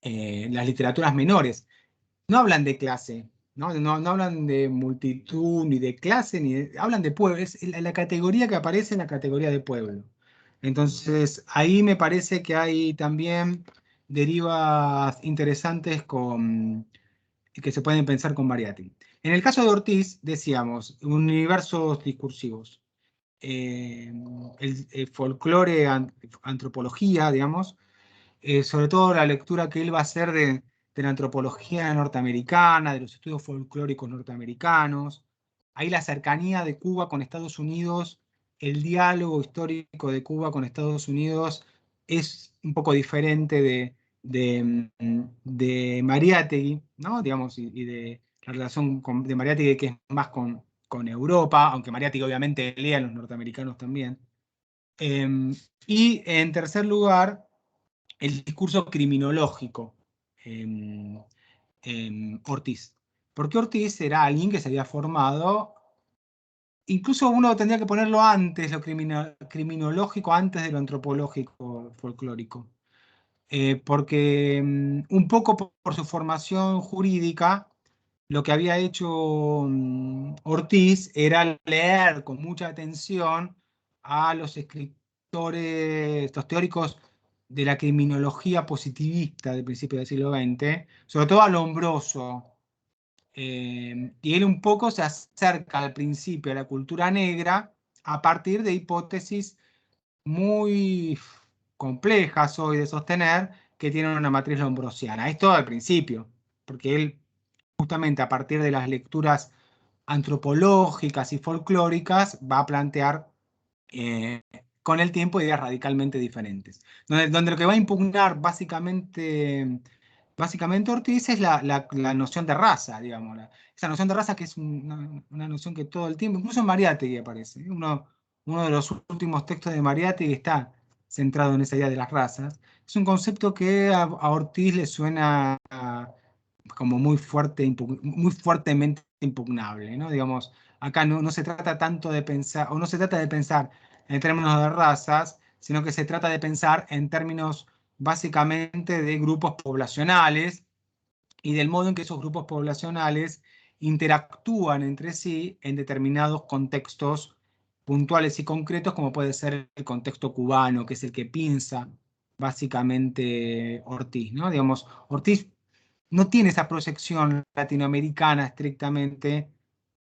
las literaturas menores. No hablan de clase, no hablan de multitud, ni de clase, hablan de pueblo. Es la categoría que aparece en la categoría de pueblo. Entonces, ahí me parece que hay también derivas interesantes que se pueden pensar con Mariátegui. En el caso de Ortiz, decíamos, universos discursivos. El folclore, antropología, digamos, sobre todo la lectura que él va a hacer de la antropología norteamericana, de los estudios folclóricos norteamericanos. Ahí la cercanía de Cuba con Estados Unidos, el diálogo histórico de Cuba con Estados Unidos es un poco diferente de Mariátegui, ¿no? Digamos, y de la relación de Mariátegui, que es más con Europa, aunque Mariátegui obviamente lee a los norteamericanos también. Y en tercer lugar, el discurso criminológico en Ortiz. Porque Ortiz era alguien que se había formado, incluso uno tendría que ponerlo antes, lo criminológico, antes de lo antropológico folclórico. Porque un poco por su formación jurídica, lo que había hecho Ortiz era leer con mucha atención a los escritores, estos teóricos de la criminología positivista del principio del siglo XX, sobre todo a Lombroso. Y él un poco se acerca al principio a la cultura negra a partir de hipótesis muy complejas hoy de sostener que tienen una matriz lombrosiana. Esto al principio, porque él justamente a partir de las lecturas antropológicas y folclóricas va a plantear eh, con el tiempo ideas radicalmente diferentes. Donde lo que va a impugnar básicamente Ortiz es la noción de raza, digamos. Esa noción de raza que es una noción que todo el tiempo, incluso en Mariátegui aparece. Uno de los últimos textos de Mariátegui está centrado en esa idea de las razas. Es un concepto que a Ortiz le suena como muy fuerte, muy fuertemente impugnable, ¿no? Digamos, acá no se trata tanto de pensar, o no se trata de pensar en términos de razas, sino que se trata de pensar en términos básicamente de grupos poblacionales y del modo en que esos grupos poblacionales interactúan entre sí en determinados contextos puntuales y concretos, como puede ser el contexto cubano, que es el que piensa básicamente Ortiz, ¿no? Digamos, Ortiz no tiene esa proyección latinoamericana estrictamente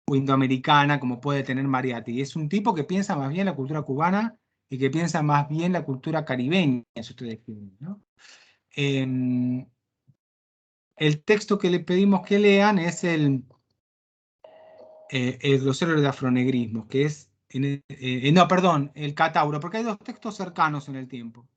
o indoamericana como puede tener Mariátegui. Es un tipo que piensa más bien la cultura cubana y que piensa más bien la cultura caribeña, si ustedes quieren, ¿no? El texto que le pedimos que lean es el glosario de afronegrismo, que es, no, perdón, el Catauro, porque hay dos textos cercanos en el tiempo,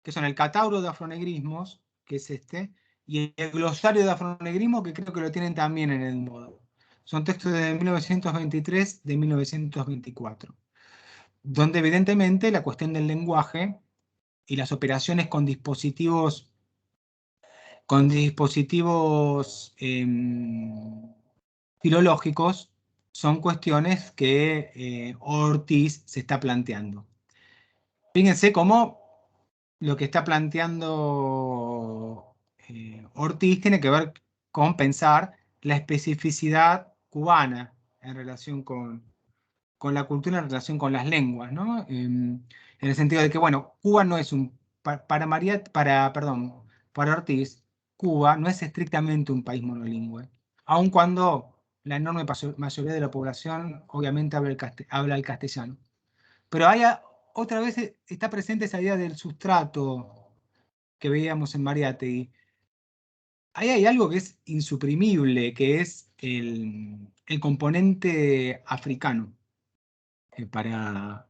que son el Catauro de afronegrismos, que es este, y el glosario de afronegrismo, que creo que lo tienen también en el modo. Son textos de 1923, de 1924, donde evidentemente la cuestión del lenguaje y las operaciones con dispositivos filológicos son cuestiones que Ortiz se está planteando. Fíjense cómo lo que está planteando Ortiz tiene que ver con pensar la especificidad cubana en relación con la cultura, en relación con las lenguas, ¿no? En el sentido de que, bueno, Cuba no es para Ortiz, Cuba no es estrictamente un país monolingüe, aun cuando la enorme mayoría de la población obviamente habla el castellano. Pero otra vez está presente esa idea del sustrato que veíamos en Mariátegui. Ahí hay algo que es insuprimible, que es el componente africano para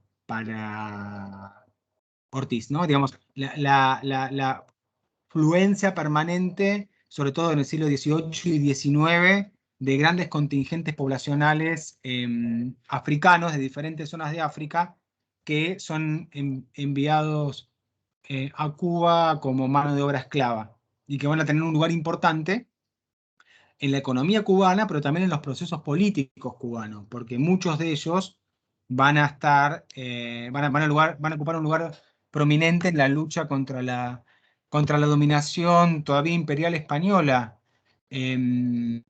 Ortiz, ¿no? Digamos, la fluencia permanente, sobre todo en el siglo XVIII y XIX, de grandes contingentes poblacionales africanos de diferentes zonas de África que son enviados a Cuba como mano de obra esclava y que van a tener un lugar importante en la economía cubana, pero también en los procesos políticos cubanos, porque muchos de ellos van a estar, van a ocupar un lugar prominente en la lucha contra la dominación todavía imperial española en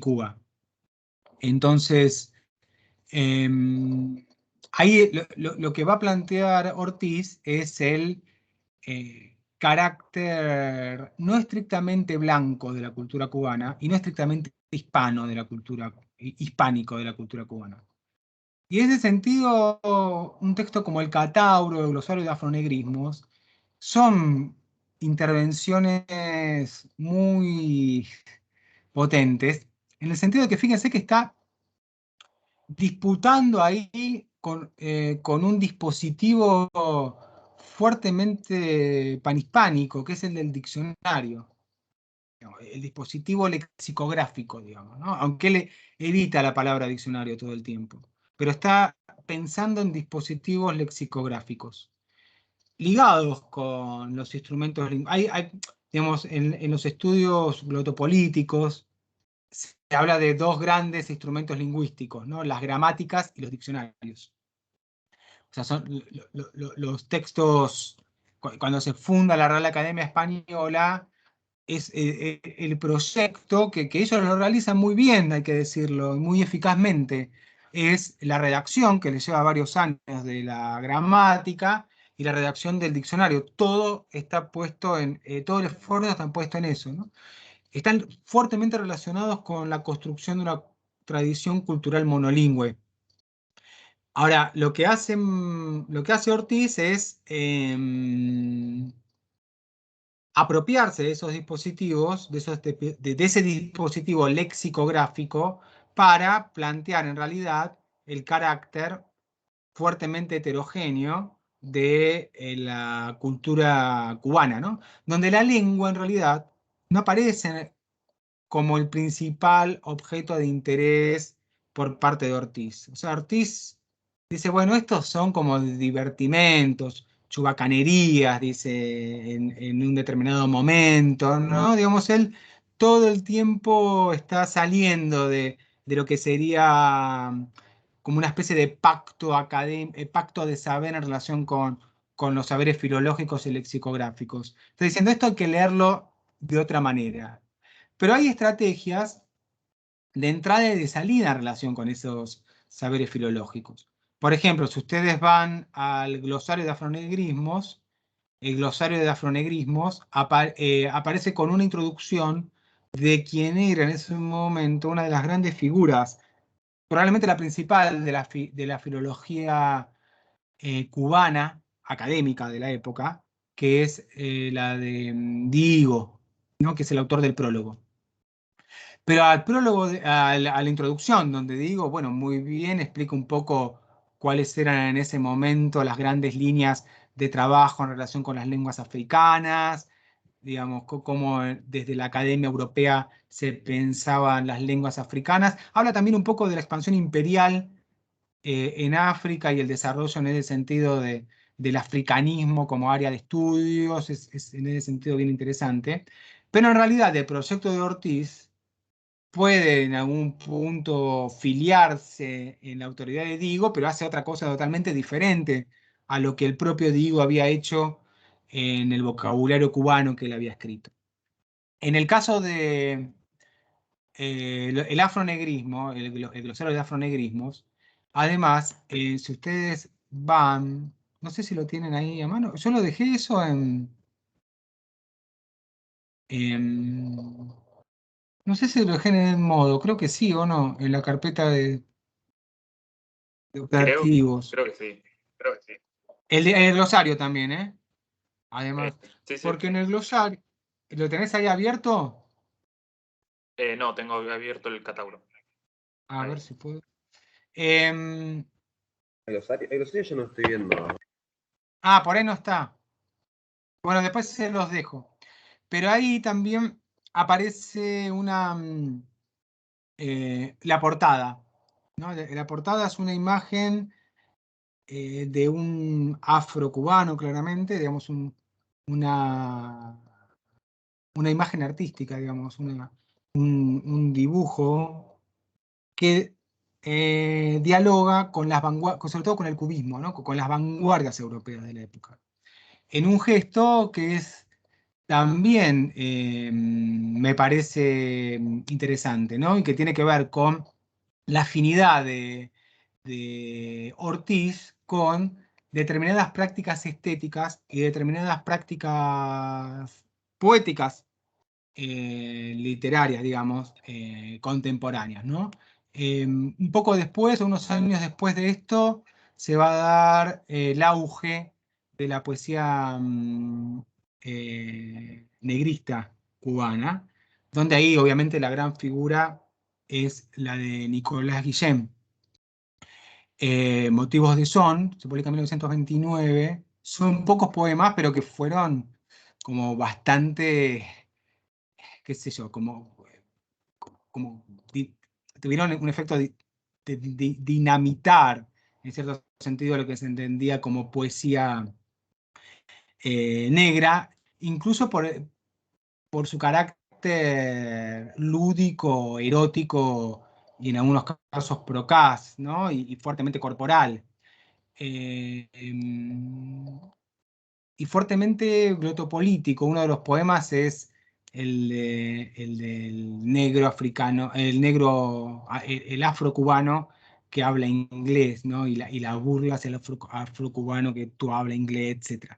Cuba. Entonces, ahí lo que va a plantear Ortiz es el carácter no estrictamente blanco de la cultura cubana y no estrictamente hispánico de la cultura cubana. Y en ese sentido, un texto como el Catauro, el glosario de afronegrismos, son intervenciones muy potentes, en el sentido de que fíjense que está disputando ahí con un dispositivo fuertemente panhispánico, que es el del diccionario, el dispositivo lexicográfico, digamos, ¿no? Aunque él evita la palabra diccionario todo el tiempo, pero está pensando en dispositivos lexicográficos, ligados con los instrumentos, digamos, en los estudios glotopolíticos, se habla de dos grandes instrumentos lingüísticos, ¿no? Las gramáticas y los diccionarios. O sea, son los textos, cuando se funda la Real Academia Española, es el proyecto que ellos lo realizan muy bien, hay que decirlo, muy eficazmente. Es la redacción, que les lleva varios años, de la gramática, y la redacción del diccionario. Todo está puesto todo el esfuerzo está puesto en eso, ¿no? Están fuertemente relacionados con la construcción de una tradición cultural monolingüe. Ahora, lo que hace Ortiz es apropiarse de esos dispositivos, de ese dispositivo lexicográfico, para plantear en realidad el carácter fuertemente heterogéneo de la cultura cubana, ¿no? Donde la lengua en realidad no aparece como el principal objeto de interés por parte de Ortiz. O sea, Ortiz dice, bueno, estos son como divertimentos, chubacanerías, dice, en un determinado momento, ¿no? Digamos, él todo el tiempo está saliendo de lo que sería como una especie de pacto pacto de saber en relación con los saberes filológicos y lexicográficos. Está diciendo, esto hay que leerlo de otra manera. Pero hay estrategias de entrada y de salida en relación con esos saberes filológicos. Por ejemplo, si ustedes van al glosario de afronegrismos, el glosario de afronegrismos aparece con una introducción de quien era en ese momento una de las grandes figuras, probablemente la principal de la filología cubana, académica de la época, que es la de Diego, ¿no? Que es el autor del prólogo. Pero al prólogo, a la introducción, donde digo, bueno, muy bien, explico un poco cuáles eran en ese momento las grandes líneas de trabajo en relación con las lenguas africanas, digamos, cómo desde la Academia Europea se pensaban las lenguas africanas. Habla también un poco de la expansión imperial en África y el desarrollo en ese sentido del africanismo como área de estudios, es en ese sentido bien interesante. Pero en realidad el proyecto de Ortiz puede en algún punto filiarse en la autoridad de Digo, pero hace otra cosa totalmente diferente a lo que el propio Digo había hecho en el vocabulario cubano que él había escrito. En el caso de el afronegrismo, el glosario de afronegrismos, además, si ustedes van, no sé si lo tienen ahí a mano, yo lo dejé eso en no sé si lo dejé en el modo, creo que sí o no, en la carpeta de operativos. Creo que sí. Creo que sí. El glosario también, ¿eh? Además, Sí, sí. porque en el glosario, ¿lo tenés ahí abierto? No, tengo abierto el catálogo. A Ahí. ver si puedo. Em, El glosario yo no estoy viendo. por ahí no está. Bueno, después se los dejo. Pero ahí también aparece la portada, ¿no? La portada es una imagen de un afrocubano, claramente, digamos, una, una imagen artística, digamos, un dibujo que dialoga con las vanguardias, sobre todo con el cubismo, ¿no? Con las vanguardias europeas de la época. En un gesto que es también me parece interesante, ¿no? Y que tiene que ver con la afinidad de Ortiz con determinadas prácticas estéticas y determinadas prácticas poéticas literarias, digamos, contemporáneas, ¿no? Un poco después, unos años después de esto, se va a dar el auge de la poesía negrista cubana, donde ahí obviamente la gran figura es la de Nicolás Guillén. Motivos de Son, se publica en 1929, son pocos poemas, pero que fueron como bastante, qué sé yo, como tuvieron un efecto de dinamitar, en cierto sentido, lo que se entendía como poesía negra, incluso por su carácter lúdico, erótico y en algunos casos procaz, ¿no? Y fuertemente corporal. Eh, em, y fuertemente glotopolítico. Uno de los poemas es el del negro africano, el negro, el afrocubano que habla inglés, ¿no? Y la burla hacia el afrocubano que tú hablas inglés, etc.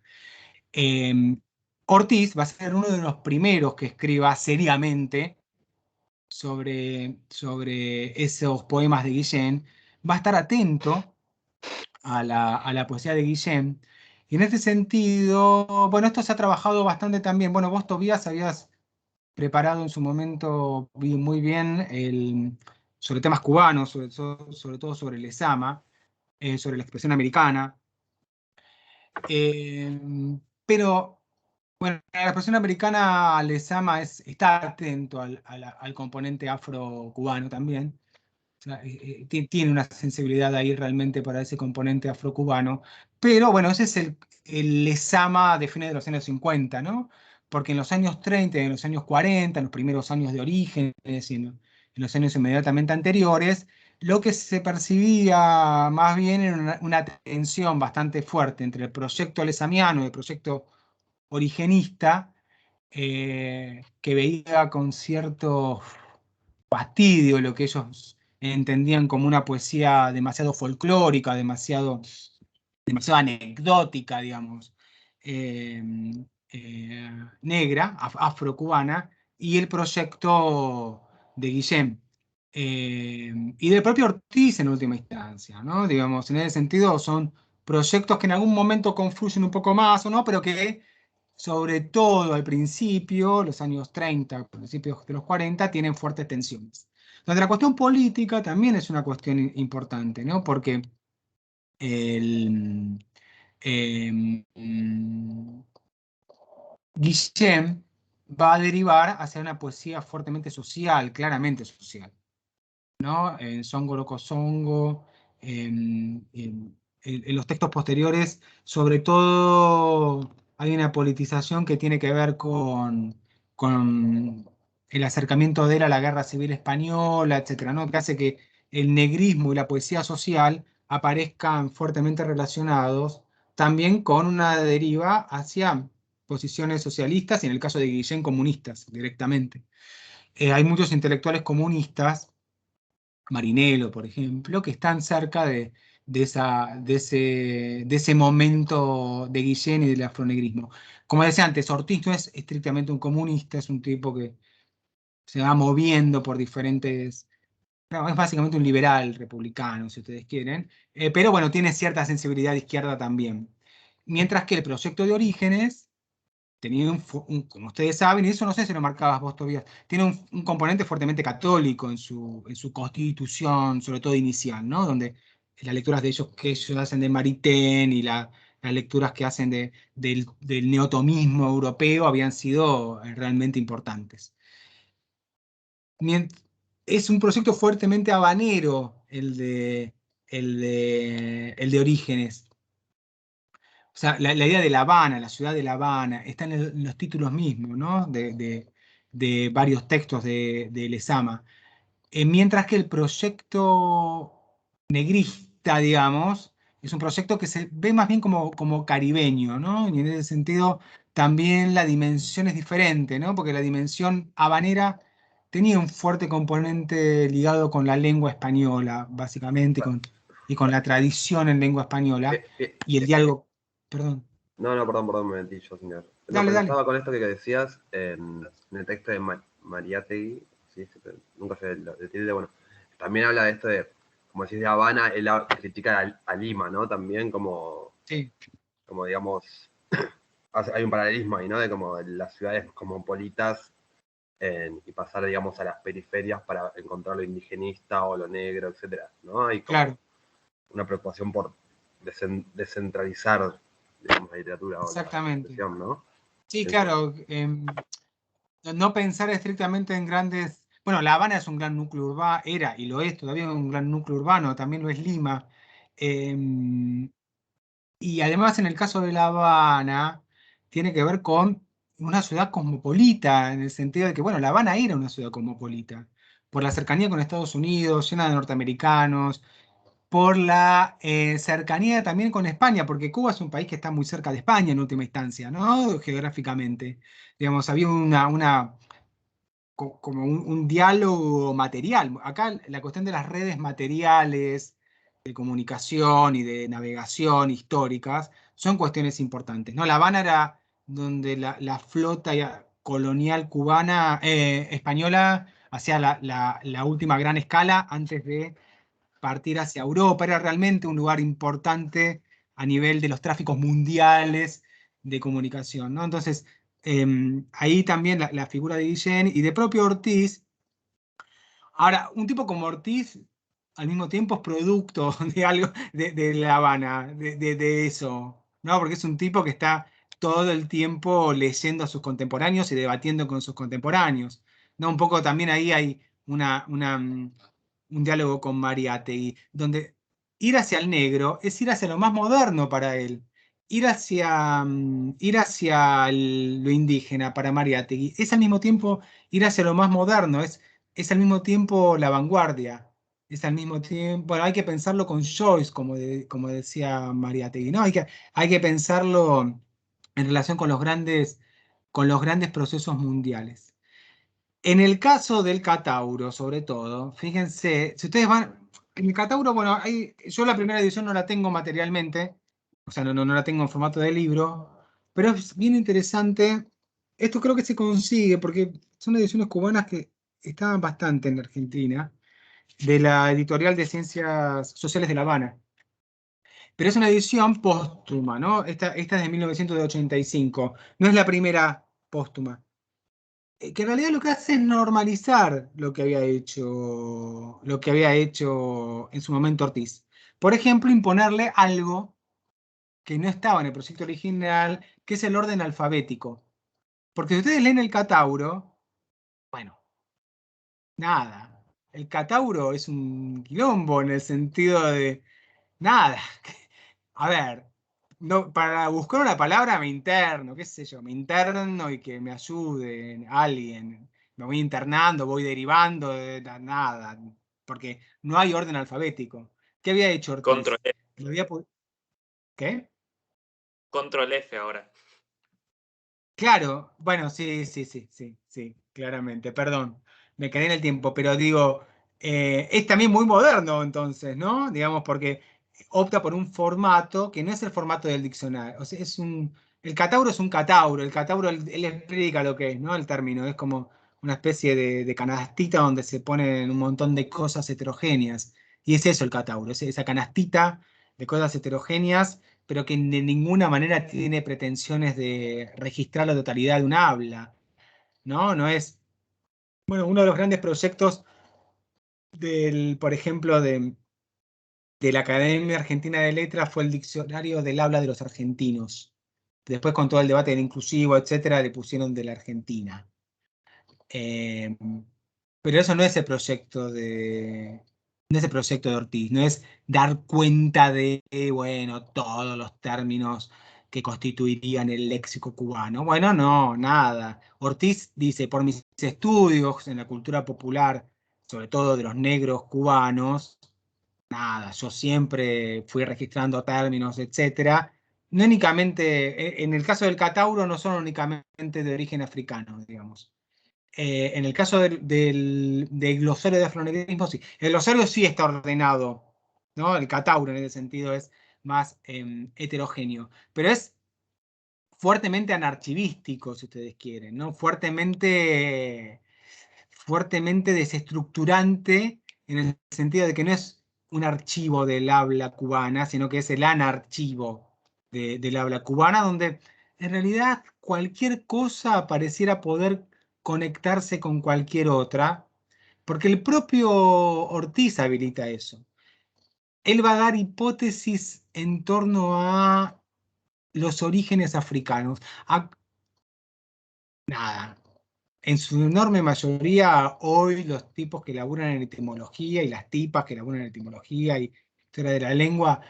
Ortiz va a ser uno de los primeros que escriba seriamente sobre esos poemas de Guillén. Va a estar atento a la poesía de Guillén. Y en este sentido, bueno, esto se ha trabajado bastante también. Bueno, vos, Tobías, habías preparado en su momento muy bien sobre temas cubanos, sobre todo sobre Lezama, sobre la expresión americana. Pero, bueno, la expresión americana, Lezama está atento al componente afro-cubano también. O sea, tiene una sensibilidad ahí realmente para ese componente afrocubano. Pero bueno, ese es el Lezama de fines de los años 50, ¿no? Porque en los años 30 y en los años 40, en los primeros años de Orígenes y en los años inmediatamente anteriores, lo que se percibía más bien era una tensión bastante fuerte entre el proyecto lezamiano y el proyecto origenista, que veía con cierto fastidio lo que ellos entendían como una poesía demasiado folclórica, demasiado anecdótica, digamos, eh, negra, afrocubana, y el proyecto de Guillén. Y del propio Ortiz en última instancia, ¿no? Digamos, en ese sentido son proyectos que en algún momento confluyen un poco más o no, pero que sobre todo al principio, los años 30, principios de los 40, tienen fuertes tensiones. Donde la cuestión política también es una cuestión importante, ¿no? Porque el, Guillem va a derivar hacia una poesía fuertemente social, claramente social, ¿no? En Songo Loco Songo, en los textos posteriores, sobre todo hay una politización que tiene que ver con el acercamiento de él a la Guerra Civil Española, etcétera, ¿no? Que hace que el negrismo y la poesía social aparezcan fuertemente relacionados también con una deriva hacia posiciones socialistas y en el caso de Guillén comunistas directamente. Hay muchos intelectuales comunistas, Marinello, por ejemplo, que están cerca de ese momento de Guillén y del afronegrismo. Como decía antes, Ortiz no es estrictamente un comunista, es un tipo que se va moviendo por diferentes... No, es básicamente un liberal republicano, si ustedes quieren, pero bueno, tiene cierta sensibilidad de izquierda también. Mientras que el proyecto de Orígenes tenía como ustedes saben, y eso no sé si lo marcabas vos todavía, tiene un componente fuertemente católico en su constitución, sobre todo inicial, ¿no? Donde las lecturas de ellos que ellos hacen de Maritain y las lecturas que hacen del neotomismo europeo habían sido realmente importantes. Es un proyecto fuertemente habanero el de Orígenes. O sea, la idea de La Habana, la ciudad de La Habana, está en los títulos mismos, ¿no? De varios textos de Lezama. Mientras que el proyecto negrista, digamos, es un proyecto que se ve más bien como caribeño, ¿no? Y en ese sentido también la dimensión es diferente, ¿no? Porque la dimensión habanera tenía un fuerte componente ligado con la lengua española, básicamente, y con la tradición en lengua española, y el diálogo, perdón, No, perdón, me metí yo, señor. No, dale, dale. pensaba con esto que decías en el texto de Mariátegui, ¿sí? Nunca sé el título, bueno, también habla de esto de, como decís, de Habana, él critica a Lima, ¿no? También Sí, como digamos, hay un paralelismo ahí, ¿no? De como las ciudades cosmopolitas y pasar, digamos, a las periferias para encontrar lo indigenista o lo negro, etcétera, ¿no? Hay como claro, una preocupación por descentralizar, digamos, la literatura o la exactamente. expresión, ¿no? Sí, Pienso. claro. No pensar estrictamente en grandes. Bueno, La Habana es un gran núcleo urbano, era y lo es todavía un gran núcleo urbano, también lo es Lima. Y además, en el caso de La Habana, tiene que ver con una ciudad cosmopolita, en el sentido de que, bueno, La Habana era una ciudad cosmopolita, por la cercanía con Estados Unidos, llena de norteamericanos, por la cercanía también con España, porque Cuba es un país que está muy cerca de España en última instancia, ¿no? Geográficamente. Digamos, había como un diálogo material. Acá la cuestión de las redes materiales, comunicación y de navegación históricas, son cuestiones importantes, ¿no? La Habana era donde la flota colonial cubana, española, hacía la última gran escala antes de partir hacia Europa. Era realmente un lugar importante a nivel de los tráficos mundiales de comunicación, ¿no? Entonces, ahí también la figura de Guillén y de propio Ortiz. Ahora, un tipo como Ortiz, al mismo tiempo es producto de algo de La Habana, de eso, ¿no? Porque es un tipo que está todo el tiempo leyendo a sus contemporáneos y debatiendo con sus contemporáneos, ¿no? Un poco también ahí hay un diálogo con Mariátegui, donde ir hacia el negro es ir hacia lo más moderno para él. Ir hacia lo indígena para Mariátegui es al mismo tiempo ir hacia lo más moderno, es al mismo tiempo la vanguardia, es al mismo tiempo, bueno, hay que pensarlo con Joyce, como decía Mariátegui, ¿no? Hay que pensarlo en relación con los grandes procesos mundiales. En el caso del Catauro, sobre todo, fíjense, si ustedes van, en el Catauro, bueno, yo la primera edición no la tengo materialmente, o sea, no la tengo en formato de libro, pero es bien interesante. Esto creo que se consigue porque son ediciones cubanas que estaban bastante en la Argentina, de la editorial de Ciencias Sociales de La Habana. Pero es una edición póstuma, ¿no? Esta es de 1985, no es la primera póstuma que en realidad lo que hace es normalizar lo que había hecho en su momento Ortiz. Por ejemplo, imponerle algo que no estaba en el proyecto original, que es el orden alfabético. Porque si ustedes leen el Catauro, bueno, nada. El Catauro es un quilombo en el sentido de nada. A ver, no, para buscar una palabra me interno, qué sé yo, me interno y que me ayude alguien. Me voy internando, voy derivando, nada, porque no hay orden alfabético. ¿Qué había hecho Control Ortiz? F, ¿Qué? Control F ahora. Claro, bueno, sí, claramente, perdón, me quedé en el tiempo, pero digo, es también muy moderno entonces, ¿no? Digamos, porque opta por un formato que no es el formato del diccionario, o sea, el catauro es un catauro, el catauro, él explica lo que es, ¿no? El término, es como una especie de canastita donde se ponen un montón de cosas heterogéneas, y es eso el catauro, es esa canastita de cosas heterogéneas pero que de ninguna manera tiene pretensiones de registrar la totalidad de un habla, ¿no? No es, bueno, uno de los grandes proyectos por ejemplo, de la Academia Argentina de Letras fue el Diccionario del Habla de los Argentinos. Después con todo el debate del inclusivo, etcétera, le pusieron de la Argentina. Eh, pero eso no es el proyecto no es el proyecto de Ortiz, no es dar cuenta de, bueno, todos los términos que constituirían el léxico cubano. Bueno, no, nada. Ortiz dice, por mis estudios en la cultura popular, sobre todo de los negros cubanos, nada, yo siempre fui registrando términos, etcétera. No únicamente, en el caso del catauro, no son únicamente de origen africano, digamos. En el caso del glosario de afronevismo, sí. El glosario sí está ordenado, ¿no? El catauro en ese sentido es más heterogéneo, pero es fuertemente anarchivístico, si ustedes quieren, ¿no? Fuertemente desestructurante en el sentido de que no es un archivo del habla cubana, sino que es el anarchivo del habla cubana, donde en realidad cualquier cosa pareciera poder conectarse con cualquier otra, porque el propio Ortiz habilita eso. Él va a dar hipótesis en torno a los orígenes africanos. Nada, en su enorme mayoría, hoy los tipos que laburan en etimología y las tipas que laburan en etimología y historia de la lengua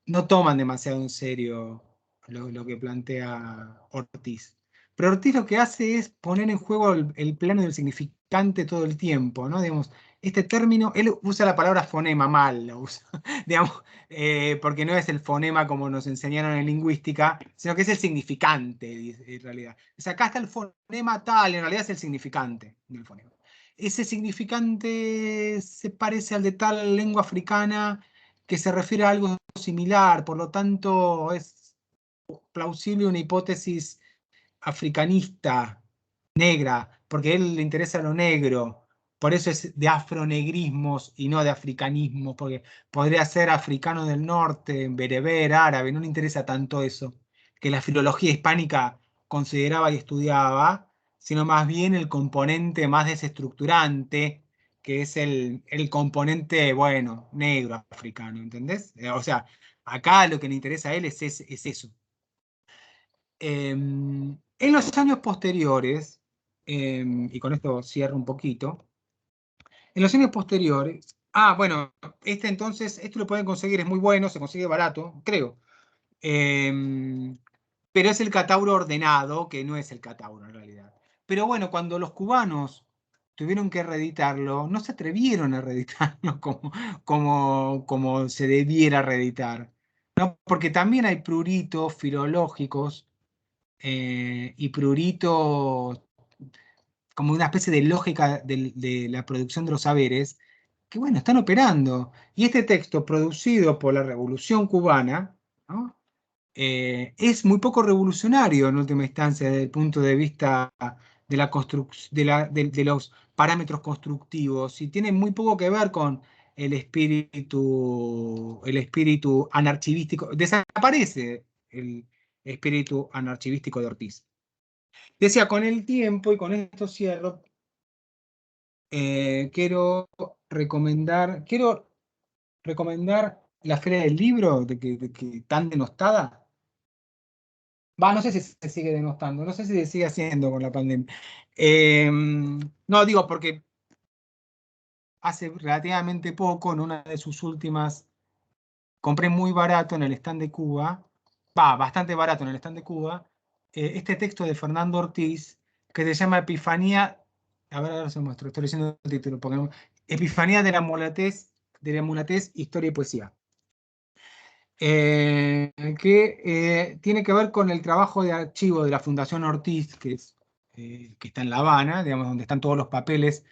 no toman demasiado en serio lo que plantea Ortiz. Pero Ortiz lo que hace es poner en juego el plano del significante todo el tiempo, ¿no? Digamos, este término, él usa la palabra fonema mal, la usa, digamos, porque no es el fonema como nos enseñaron en lingüística, sino que es el significante, en realidad. O sea, acá está el fonema tal, en realidad es el significante del fonema. Ese significante se parece al de tal lengua africana que se refiere a algo similar, por lo tanto es plausible una hipótesis africanista, negra, porque a él le interesa lo negro, por eso es de afronegrismos y no de africanismos, porque podría ser africano del norte, bereber, árabe, no le interesa tanto eso, que la filología hispánica consideraba y estudiaba, sino más bien el componente más desestructurante, que es el componente, bueno, negro africano, ¿entendés? O sea, acá lo que le interesa a él es eso. En los años posteriores, y con esto cierro un poquito, en los años posteriores, bueno, entonces, esto lo pueden conseguir, es muy bueno, se consigue barato, creo, pero es el catauro ordenado, que no es el catauro en realidad. Pero bueno, cuando los cubanos tuvieron que reeditarlo, no se atrevieron a reeditarlo como se debiera reeditar, ¿no? Porque también hay pruritos filológicos y prurito como una especie de lógica de la producción de los saberes, que bueno, están operando. Y este texto producido por la Revolución Cubana, ¿no? Es muy poco revolucionario en última instancia desde el punto de vista de, de los parámetros constructivos y tiene muy poco que ver con el espíritu anarchivístico. Desaparece el espíritu anarchivístico de Ortiz. Decía, con el tiempo, y con esto cierro, quiero recomendar la Feria del Libro, de que tan denostada. No sé si se sigue denostando, no sé si se sigue haciendo con la pandemia. No, digo, porque hace relativamente poco, en una de sus últimas, compré muy barato en el stand de Cuba, bastante barato en el stand de Cuba, este texto de Fernando Ortiz, que se llama Epifanía, a ver se muestro, estoy leyendo el título, porque Epifanía de la mulatez, historia y poesía. Que tiene que ver con el trabajo de archivo de la Fundación Ortiz, que está en La Habana, digamos, donde están todos los papeles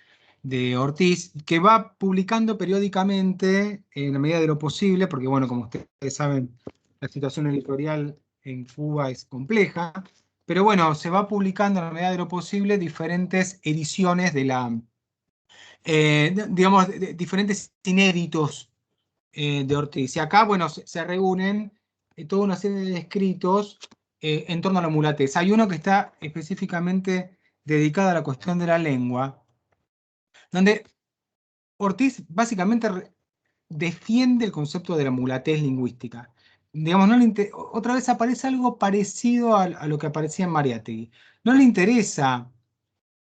de Ortiz, que va publicando periódicamente en la medida de lo posible, porque bueno, como ustedes saben, la situación editorial en Cuba es compleja, pero bueno, se va publicando en la medida de lo posible diferentes ediciones digamos, diferentes inéditos de Ortiz. Y acá, bueno, se reúnen toda una serie de escritos en torno a la mulatez. Hay uno que está específicamente dedicado a la cuestión de la lengua, donde Ortiz básicamente defiende el concepto de la mulatez lingüística. Digamos, otra vez aparece algo parecido a lo que aparecía en Mariátegui. No le interesa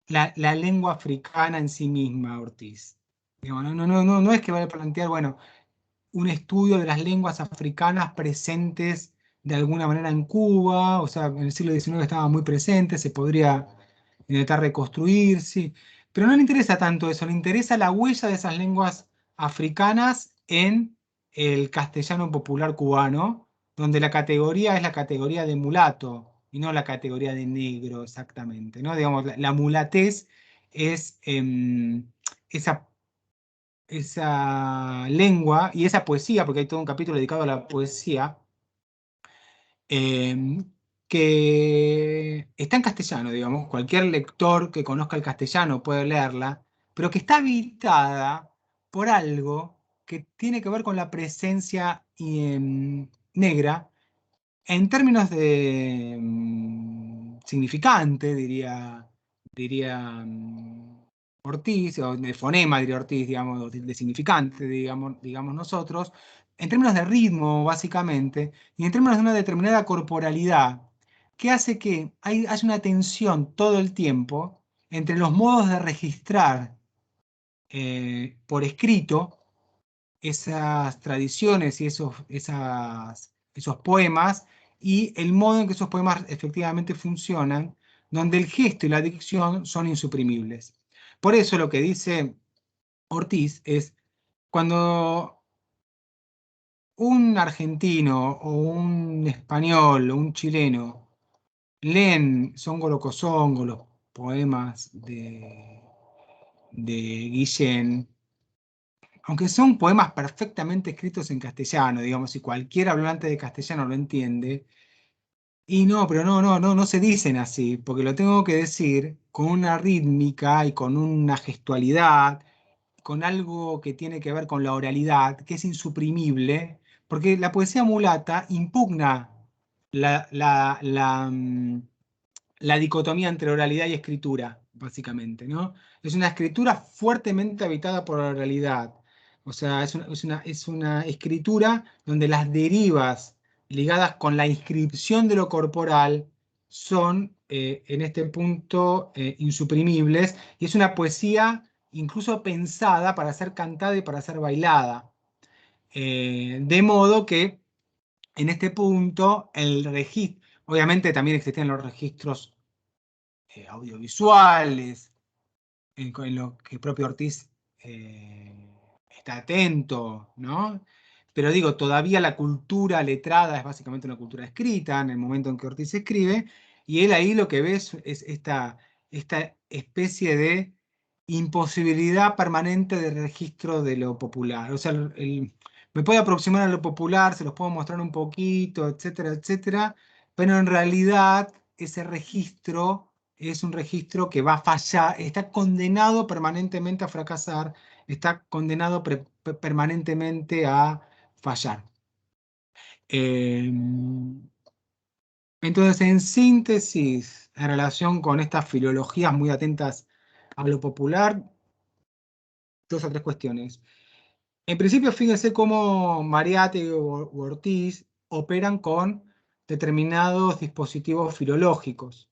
la lengua africana en sí misma a Ortiz. Digamos, no es que vaya a plantear, bueno, un estudio de las lenguas africanas presentes de alguna manera en Cuba, o sea, en el siglo XIX estaba muy presente, se podría intentar reconstruir, sí, pero no le interesa tanto eso, le interesa la huella de esas lenguas africanas en el castellano popular cubano, donde la categoría es la categoría de mulato y no la categoría de negro exactamente, ¿no? Digamos, la mulatez es esa lengua y esa poesía, porque hay todo un capítulo dedicado a la poesía, que está en castellano, digamos, cualquier lector que conozca el castellano puede leerla, pero que está habitada por algo que tiene que ver con la presencia negra en términos de significante, diría Ortiz, o de fonema, diría Ortiz, digamos, de significante, digamos nosotros, en términos de ritmo, básicamente, y en términos de una determinada corporalidad, que hace que haya una tensión todo el tiempo entre los modos de registrar por escrito esas tradiciones y esos poemas y el modo en que esos poemas efectivamente funcionan, donde el gesto y la dicción son insuprimibles. Por eso lo que dice Ortiz es, cuando un argentino o un español o un chileno leen Songo Locosongo, los poemas de Guillén, aunque son poemas perfectamente escritos en castellano, digamos, si cualquier hablante de castellano lo entiende, y no, pero no se dicen así, porque lo tengo que decir con una rítmica y con una gestualidad, con algo que tiene que ver con la oralidad, que es insuprimible, porque la poesía mulata impugna la, la, la, mm, la dicotomía entre oralidad y escritura, básicamente, ¿no? Es una escritura fuertemente habitada por la oralidad. O sea, es una escritura donde las derivas ligadas con la inscripción de lo corporal son, en este punto, insuprimibles, y es una poesía incluso pensada para ser cantada y para ser bailada. De modo que en este punto el registro, obviamente también existían los registros audiovisuales, en lo que el propio Ortiz está atento, ¿no? Pero digo, todavía la cultura letrada es básicamente una cultura escrita en el momento en que Ortiz escribe, y él ahí lo que ve es esta especie de imposibilidad permanente de registro de lo popular. O sea, me puedo aproximar a lo popular, se los puedo mostrar un poquito, etcétera, etcétera, pero en realidad ese registro es un registro que va a fallar, está condenado permanentemente a fracasar, está condenado permanentemente a fallar. Eh, entonces, en síntesis, en relación con estas filologías muy atentas a lo popular, dos o tres cuestiones. En principio, fíjense cómo Mariátegui u Ortiz operan con determinados dispositivos filológicos.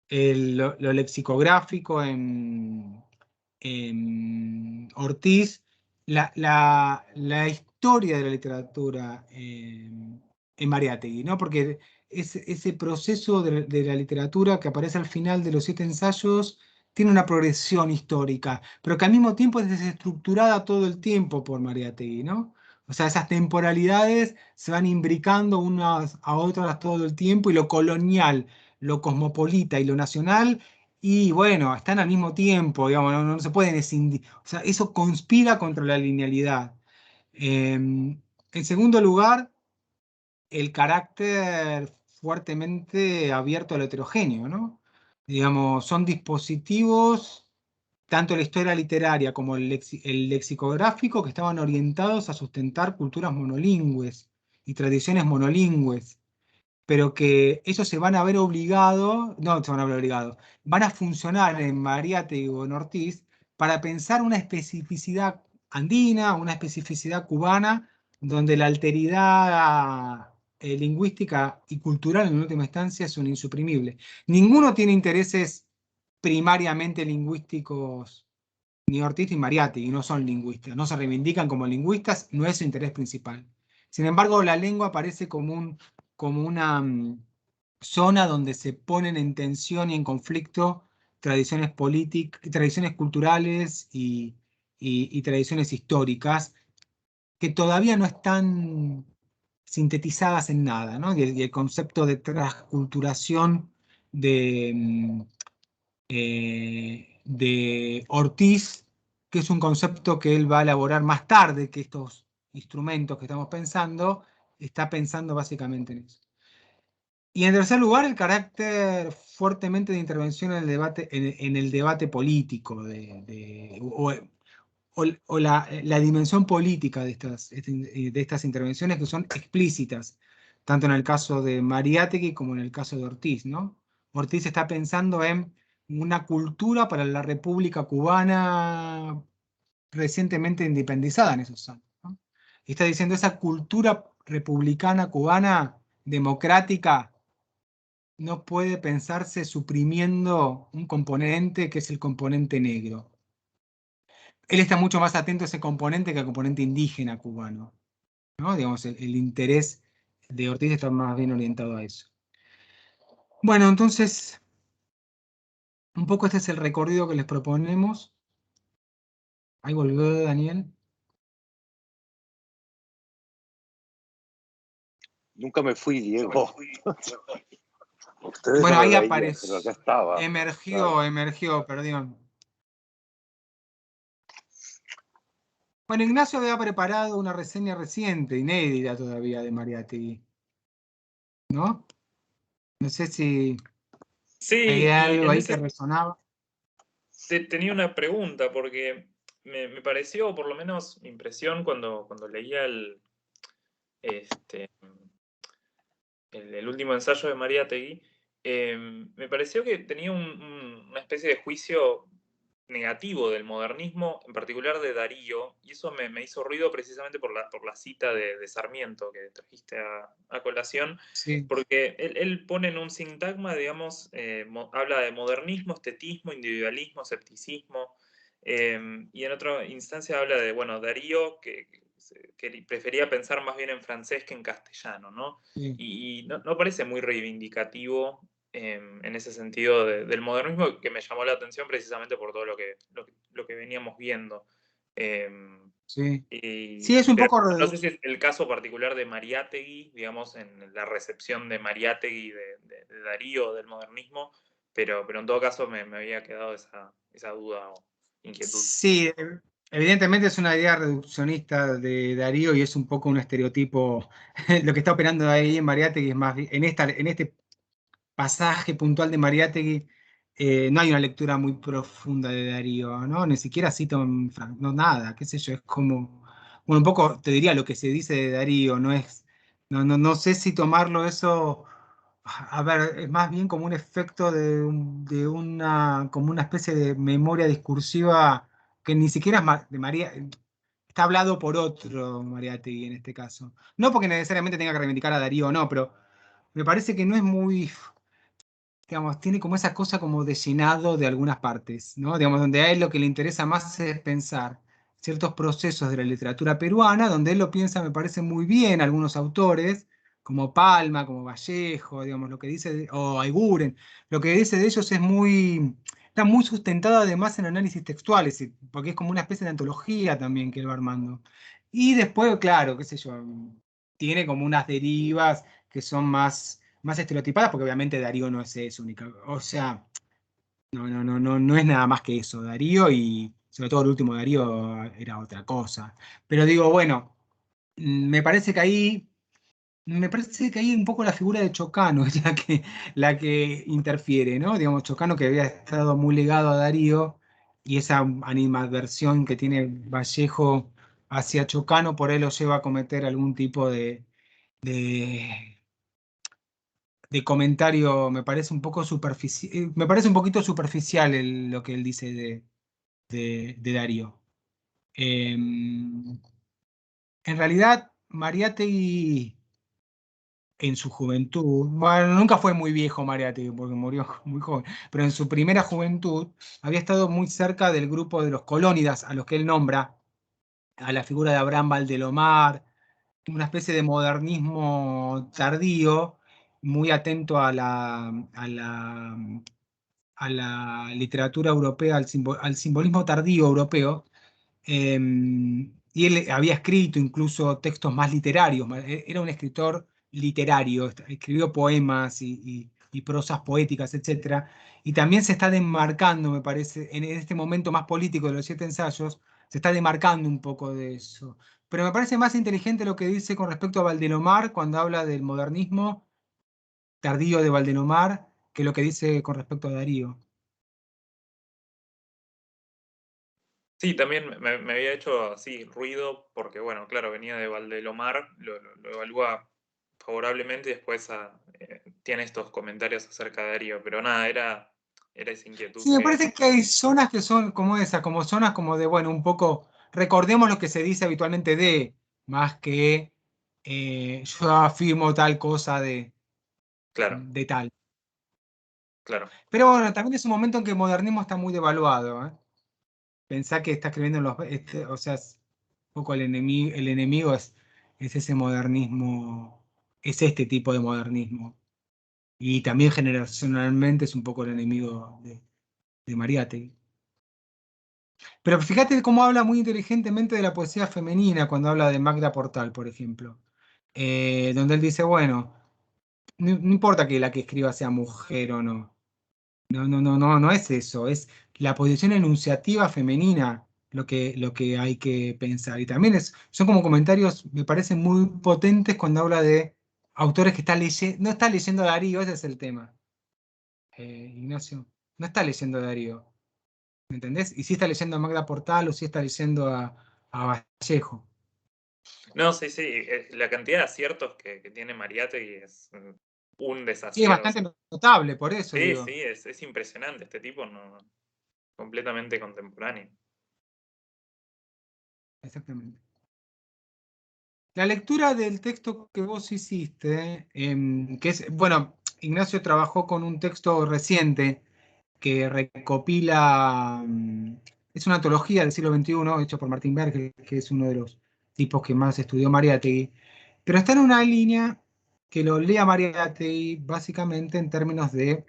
Lo lexicográfico en Ortiz, la historia de la literatura en Mariátegui, ¿no? Porque ese proceso de la literatura que aparece al final de los 7 ensayos tiene una progresión histórica, pero que al mismo tiempo es desestructurada todo el tiempo por Mariátegui, ¿no? O sea, esas temporalidades se van imbricando unas a otras todo el tiempo, y lo colonial, lo cosmopolita y lo nacional, y bueno, están al mismo tiempo, digamos, no se pueden escindir. O sea, eso conspira contra la linealidad. En segundo lugar, el carácter fuertemente abierto a lo heterogéneo, ¿no? Digamos, son dispositivos, tanto la historia literaria como el lexicográfico, que estaban orientados a sustentar culturas monolingües y tradiciones monolingües, pero que ellos se van a ver obligados, no se van a ver obligados, van a funcionar en Mariátegui o en Ortiz para pensar una especificidad andina, una especificidad cubana, donde la alteridad lingüística y cultural en última instancia son insuprimibles. Ninguno tiene intereses primariamente lingüísticos, ni Ortiz ni Mariátegui, no son lingüistas, no se reivindican como lingüistas, no es su interés principal. Sin embargo, la lengua aparece como una zona donde se ponen en tensión y en conflicto tradiciones políticas, tradiciones culturales y tradiciones históricas que todavía no están sintetizadas en nada, ¿no? Y el concepto de transculturación de Ortiz, que es un concepto que él va a elaborar más tarde que estos instrumentos que estamos pensando, está pensando básicamente en eso. Y en tercer lugar, el carácter fuertemente de intervención en el debate, en el debate político, o la dimensión política de estas intervenciones, que son explícitas, tanto en el caso de Mariátegui como en el caso de Ortiz, ¿no? Ortiz está pensando en una cultura para la República Cubana recientemente independizada en esos años, ¿no? Y está diciendo, esa cultura republicana cubana democrática no puede pensarse suprimiendo un componente que es el componente negro. Él está mucho más atento a ese componente que al componente indígena cubano, ¿no? Digamos, el interés de Ortiz está más bien orientado a eso. Bueno, entonces, un poco este es el recorrido que les proponemos. Ahí volvió Daniel. Nunca me fui, Diego. Ustedes no Bueno, me ahí veían, apareció, pero acá estaba. emergió, perdón. Bueno, Ignacio había preparado una reseña reciente, inédita todavía, de Mariátegui, ¿no? No sé si hay Sí, y algo en ahí que ese resonaba. tenía una pregunta, porque me pareció, por lo menos, mi impresión cuando leía este, el último ensayo de Mariátegui, me pareció que tenía una especie de juicio negativo del modernismo, en particular de Darío, y eso me hizo ruido precisamente por la cita de Sarmiento que trajiste a colación, Sí, porque él pone en un sintagma, digamos, habla de modernismo, estetismo, individualismo, escepticismo, y en otra instancia habla de, bueno, Darío, que prefería pensar más bien en francés que en castellano, ¿no? sí. Y no parece muy reivindicativo en ese sentido del modernismo, que me llamó la atención precisamente por todo lo que veníamos viendo. Sí, sí, es un Pero poco. no sé si es el caso particular de Mariátegui, digamos, en la recepción de Mariátegui de Darío, del modernismo, pero en todo caso me había quedado esa duda o inquietud. Sí, evidentemente es una idea reduccionista de Darío y es un poco un estereotipo. Lo que está operando ahí en Mariátegui es más en este pasaje puntual de Mariátegui, no hay una lectura muy profunda de Darío, ¿no? Ni siquiera cito no, nada, qué sé yo, es como, bueno, un poco te diría lo que se dice de Darío, no es, no sé si tomarlo eso, a ver, es más bien como un efecto de una, como una especie de memoria discursiva que ni siquiera es de María, está hablado por otro Mariátegui en este caso. No porque necesariamente tenga que reivindicar a Darío o no, pero me parece que no es muy, digamos, tiene como esa cosa como de llenado de algunas partes, ¿no? Digamos, donde a él lo que le interesa más es pensar ciertos procesos de la literatura peruana, donde él lo piensa, me parece muy bien, algunos autores, como Palma, como Vallejo, digamos, lo que dice, o Aiguren, lo que dice de ellos es muy, está muy sustentado además en análisis textuales, porque es como una especie de antología también que él va armando. Y después, claro, qué sé yo, tiene como unas derivas que son más estereotipadas, porque obviamente Darío no es eso única. O sea, no es nada más que eso. Darío y sobre todo el último Darío era otra cosa. Pero digo, bueno, me parece que ahí un poco la figura de Chocano es la que interfiere, ¿no? Digamos, Chocano que había estado muy ligado a Darío y esa animadversión que tiene Vallejo hacia Chocano por él lo lleva a cometer algún tipo de de comentario me parece un poco superficial, me parece un poquito superficial lo que él dice de Darío. En realidad, Mariátegui en su juventud, bueno, nunca fue muy viejo Mariátegui porque murió muy joven, pero en su primera juventud había estado muy cerca del grupo de los colónidas a los que él nombra, a la figura de Abraham Valdelomar, una especie de modernismo tardío, muy atento a la literatura europea, al simbolismo tardío europeo, eh, y él había escrito incluso textos más literarios, era un escritor literario, escribió poemas y prosas poéticas, etc. Y también se está demarcando, me parece, en este momento más político de los 7 ensayos, se está demarcando un poco de eso. Pero me parece más inteligente lo que dice con respecto a Valdelomar cuando habla del modernismo tardío de Valdelomar que lo que dice con respecto a Darío. Sí, también me había hecho así ruido porque, bueno, claro, venía de Valdelomar, lo evalúa favorablemente y después tiene estos comentarios acerca de Darío, pero nada, era esa inquietud Sí, me que... parece que hay zonas que son como esa, como zonas como de, bueno, un poco, recordemos lo que se dice habitualmente más que yo afirmo tal cosa Claro, de tal. claro. Pero bueno, también es un momento en que el modernismo está muy devaluado, ¿eh? Pensá que está escribiendo en o sea, es un poco el enemigo es ese modernismo, es este tipo de modernismo. Y también generacionalmente es un poco el enemigo de Mariátegui. Pero fíjate cómo habla muy inteligentemente de la poesía femenina cuando habla de Magda Portal, por ejemplo. Donde él dice, bueno, no importa que la que escriba sea mujer o no. No es eso, es la posición enunciativa femenina lo que hay que pensar. Y también son como comentarios, me parecen muy potentes cuando habla de autores que no está leyendo a Darío, ese es el tema. Ignacio, no está leyendo a Darío, ¿me entendés? Y sí está leyendo a Magda Portal o sí está leyendo a Vallejo. No, sí, la cantidad de aciertos que tiene Mariátegui es un Sí, es desacierto. bastante notable, por eso Sí, digo. sí, es impresionante. Este tipo no, completamente contemporáneo. Exactamente. La lectura del texto que vos hiciste, que es, bueno, Ignacio trabajó con un texto reciente que recopila, es una antología del siglo XXI, hecha por Martín Berger, que es uno de los tipos que más estudió Mariátegui, pero está en una línea que lo lea Mariátegui básicamente en términos de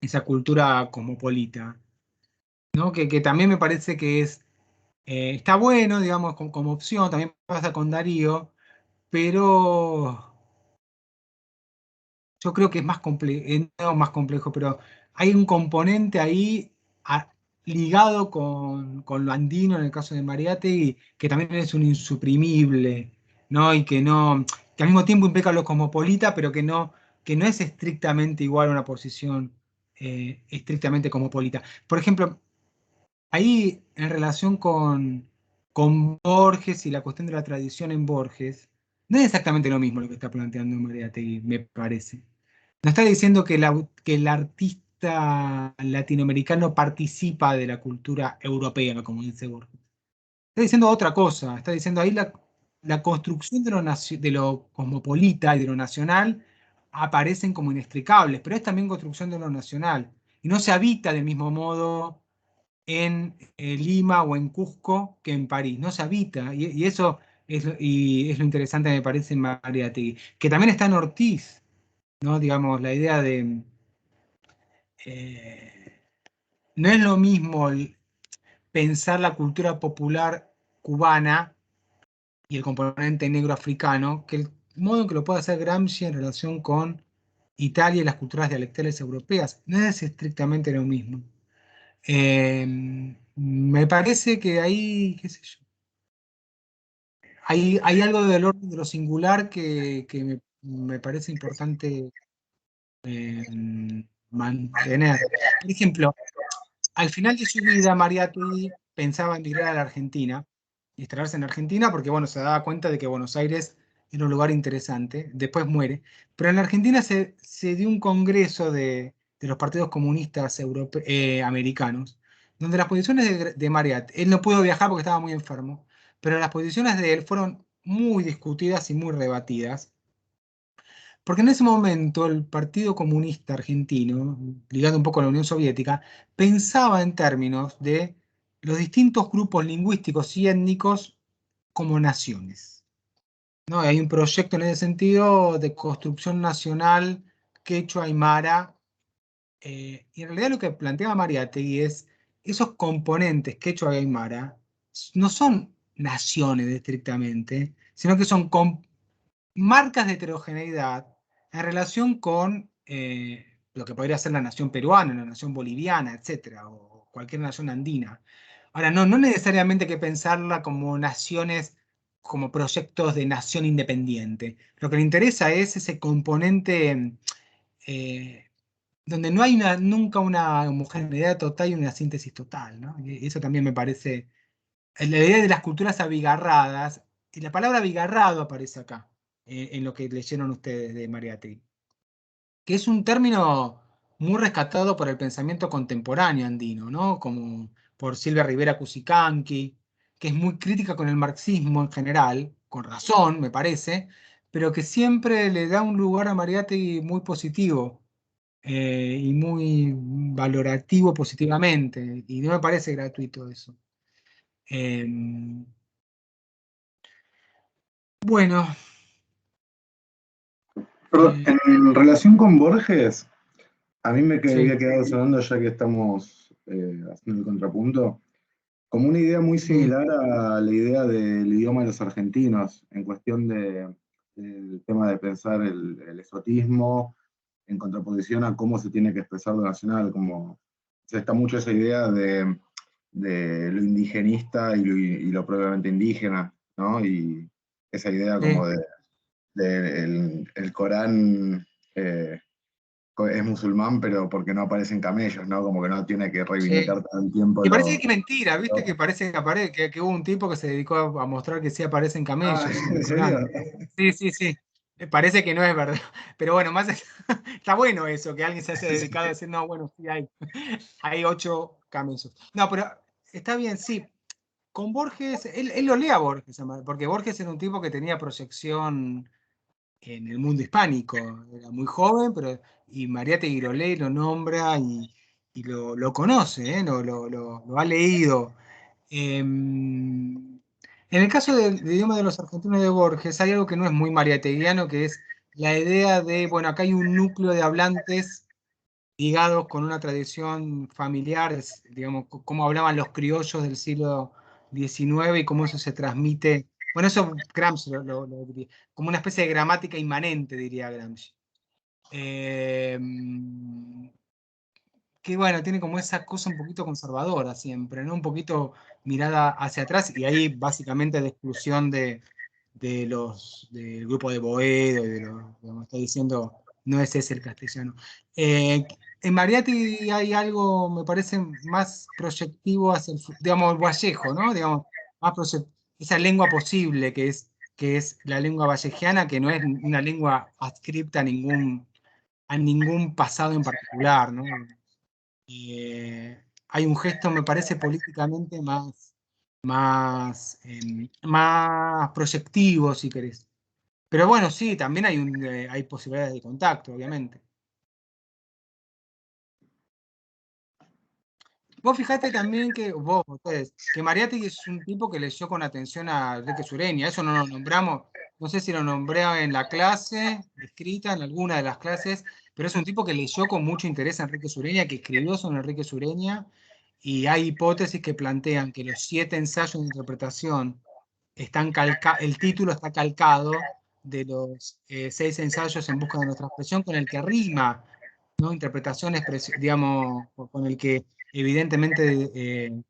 esa cultura cosmopolita, ¿no? Que también me parece que está bueno, digamos, como opción, también pasa con Darío, pero yo creo que es más no más complejo, pero hay un componente ahí ligado con lo andino en el caso de Mariátegui, que también es un insuprimible, ¿no? Y que al mismo tiempo implica lo cosmopolita, pero que no es estrictamente igual a una posición estrictamente cosmopolita. Por ejemplo, ahí en relación con Borges y la cuestión de la tradición en Borges, no es exactamente lo mismo lo que está planteando Mariátegui, me parece. No está diciendo que el artista latinoamericano participa de la cultura europea, como dice Borges. Está diciendo otra cosa, está diciendo ahí la construcción de lo cosmopolita y de lo nacional aparecen como inextricables, pero es también construcción de lo nacional. Y no se habita del mismo modo en Lima o en Cusco que en París. No se habita. Y eso es lo interesante, me parece, en Mariátegui. Que también está en Ortiz, ¿no? Digamos, la idea de... no es lo mismo pensar la cultura popular cubana y el componente negro africano que el modo en que lo puede hacer Gramsci en relación con Italia y las culturas dialectales europeas. No es estrictamente lo mismo. Me parece que ahí, qué sé yo, hay algo del orden de lo singular que me parece importante mantener. Por ejemplo, al final de su vida, Mariátegui pensaba emigrar a la Argentina, instalarse en Argentina, porque bueno, se daba cuenta de que Buenos Aires era un lugar interesante, después muere, pero en la Argentina se dio un congreso de los partidos comunistas americanos, donde las posiciones de Mariátegui, él no pudo viajar porque estaba muy enfermo, pero las posiciones de él fueron muy discutidas y muy rebatidas, porque en ese momento el Partido Comunista Argentino, ligado un poco a la Unión Soviética, pensaba en términos de los distintos grupos lingüísticos y étnicos como naciones, ¿no? Hay un proyecto en ese sentido de construcción nacional quechua-aymara, y en realidad lo que planteaba Mariátegui es esos componentes quechua-aymara no son naciones estrictamente, sino que son marcas de heterogeneidad en relación con lo que podría ser la nación peruana, la nación boliviana, etcétera, o cualquier nación andina. Ahora, no necesariamente hay que pensarla como naciones, como proyectos de nación independiente. Lo que le interesa es ese componente eh, donde no hay nunca una homogeneidad total y una síntesis total, ¿no? Y eso también me parece, la idea de las culturas abigarradas, y la palabra abigarrado aparece acá, en lo que leyeron ustedes de Mariátegui, que es un término muy rescatado por el pensamiento contemporáneo andino, ¿no? Como por Silvia Rivera Cusicanqui, que es muy crítica con el marxismo en general, con razón, me parece, pero que siempre le da un lugar a Mariátegui muy positivo, y muy valorativo positivamente, y no me parece gratuito eso. Bueno, Perdón, en relación con Borges, a mí me sí. había quedado sonando, ya que estamos haciendo el contrapunto, como una idea muy similar a la idea del idioma de los argentinos, en cuestión del tema de pensar el exotismo en contraposición a cómo se tiene que expresar lo nacional, como se está mucho esa idea de de lo indigenista y lo propiamente indígena, ¿no? Y esa idea como el Corán es musulmán, pero porque no aparecen camellos, ¿no? Como que no tiene que Sí. reivindicar todo el tiempo Y parece que es mentira, ¿viste? Que parece que hubo un tipo que se dedicó a mostrar que sí aparecen Ah, camellos en el ¿en serio? Corán. Sí, sí, sí. Parece que no es verdad. Pero bueno, más está bueno eso, que alguien se haya dedicado a decir, no, bueno, sí hay 8 camellos. No, pero está bien, sí. Con Borges, él lo lee a Borges, porque Borges era un tipo que tenía proyección en el mundo hispánico. Era muy joven, y Mariátegui lo lee, lo nombra y lo conoce, ¿eh? Lo ha leído. En el caso del idioma de los argentinos de Borges, hay algo que no es muy mariateguiano, que es la idea de, bueno, acá hay un núcleo de hablantes ligados con una tradición familiar, digamos, cómo hablaban los criollos del siglo XIX y cómo eso se transmite. Bueno, eso Gramsci lo diría, como una especie de gramática inmanente, diría Gramsci. Eh, que bueno, tiene como esa cosa un poquito conservadora siempre, ¿no? Un poquito mirada hacia atrás y ahí básicamente de exclusión del grupo de Boedo y de lo que está diciendo, no es ese el castellano. En Mariátegui hay algo, me parece, más proyectivo hacia digamos, el Vallejo, ¿no? Digamos, más esa lengua posible que es la lengua vallejiana, que no es una lengua adscripta a ningún pasado en particular, ¿no? Hay un gesto, me parece, políticamente más proyectivo, si querés. Pero bueno, sí, también hay posibilidades de contacto, obviamente. Vos fijate también ustedes, que Mariátegui es un tipo que leyó con atención a Enrique Sureña. Eso no lo nombramos, no sé si lo nombré en la clase, escrita en alguna de las clases, pero es un tipo que leyó con mucho interés a Enrique Sureña, que escribió sobre Enrique Sureña, y hay hipótesis que plantean que los 7 ensayos de interpretación el título está calcado de los 6 ensayos en busca de nuestra expresión, con el que rima, ¿no? Interpretación, digamos, con el que evidentemente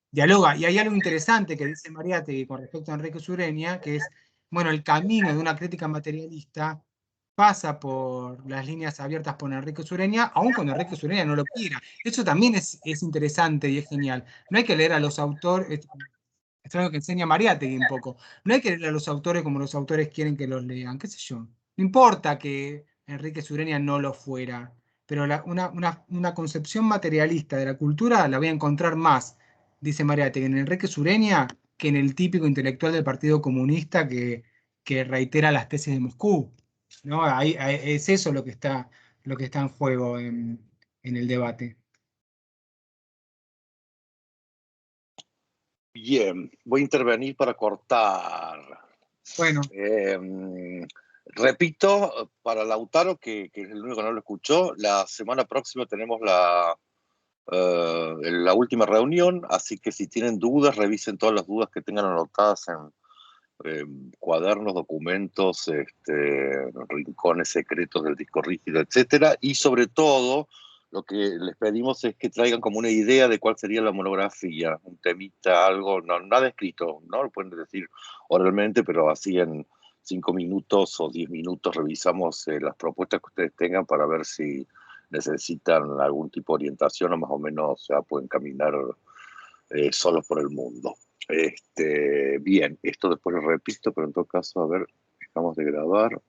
dialoga. Y hay algo interesante que dice Mariátegui con respecto a Enrique Sureña, que es, bueno, el camino de una crítica materialista pasa por las líneas abiertas por Enrique Sureña, aun cuando Enrique Sureña no lo quiera. Eso también es interesante y es genial. No hay que leer a los autores, es algo que enseña Mariátegui un poco. No hay que leer a los autores como los autores quieren que los lean, qué sé yo. No importa que Enrique Sureña no lo fuera, pero una concepción materialista de la cultura la voy a encontrar más, dice Mariátegui, en Enrique Sureña que en el típico intelectual del Partido Comunista que reitera las tesis de Moscú. ¿No? Es eso lo que está en juego en el debate. Bien, voy a intervenir para cortar. Bueno, Repito, para Lautaro, que es el único que no lo escuchó, la semana próxima tenemos la última reunión, así que si tienen dudas, revisen todas las dudas que tengan anotadas en cuadernos, documentos, rincones secretos del disco rígido, etcétera, y sobre todo lo que les pedimos es que traigan como una idea de cuál sería la monografía, un temita, algo, no, nada escrito, no lo pueden decir oralmente, pero así en 5 minutos o 10 minutos revisamos las propuestas que ustedes tengan para ver si necesitan algún tipo de orientación o más o menos ya pueden caminar solos por el mundo. Bien, esto después lo repito, pero en todo caso, a ver, dejamos de grabar.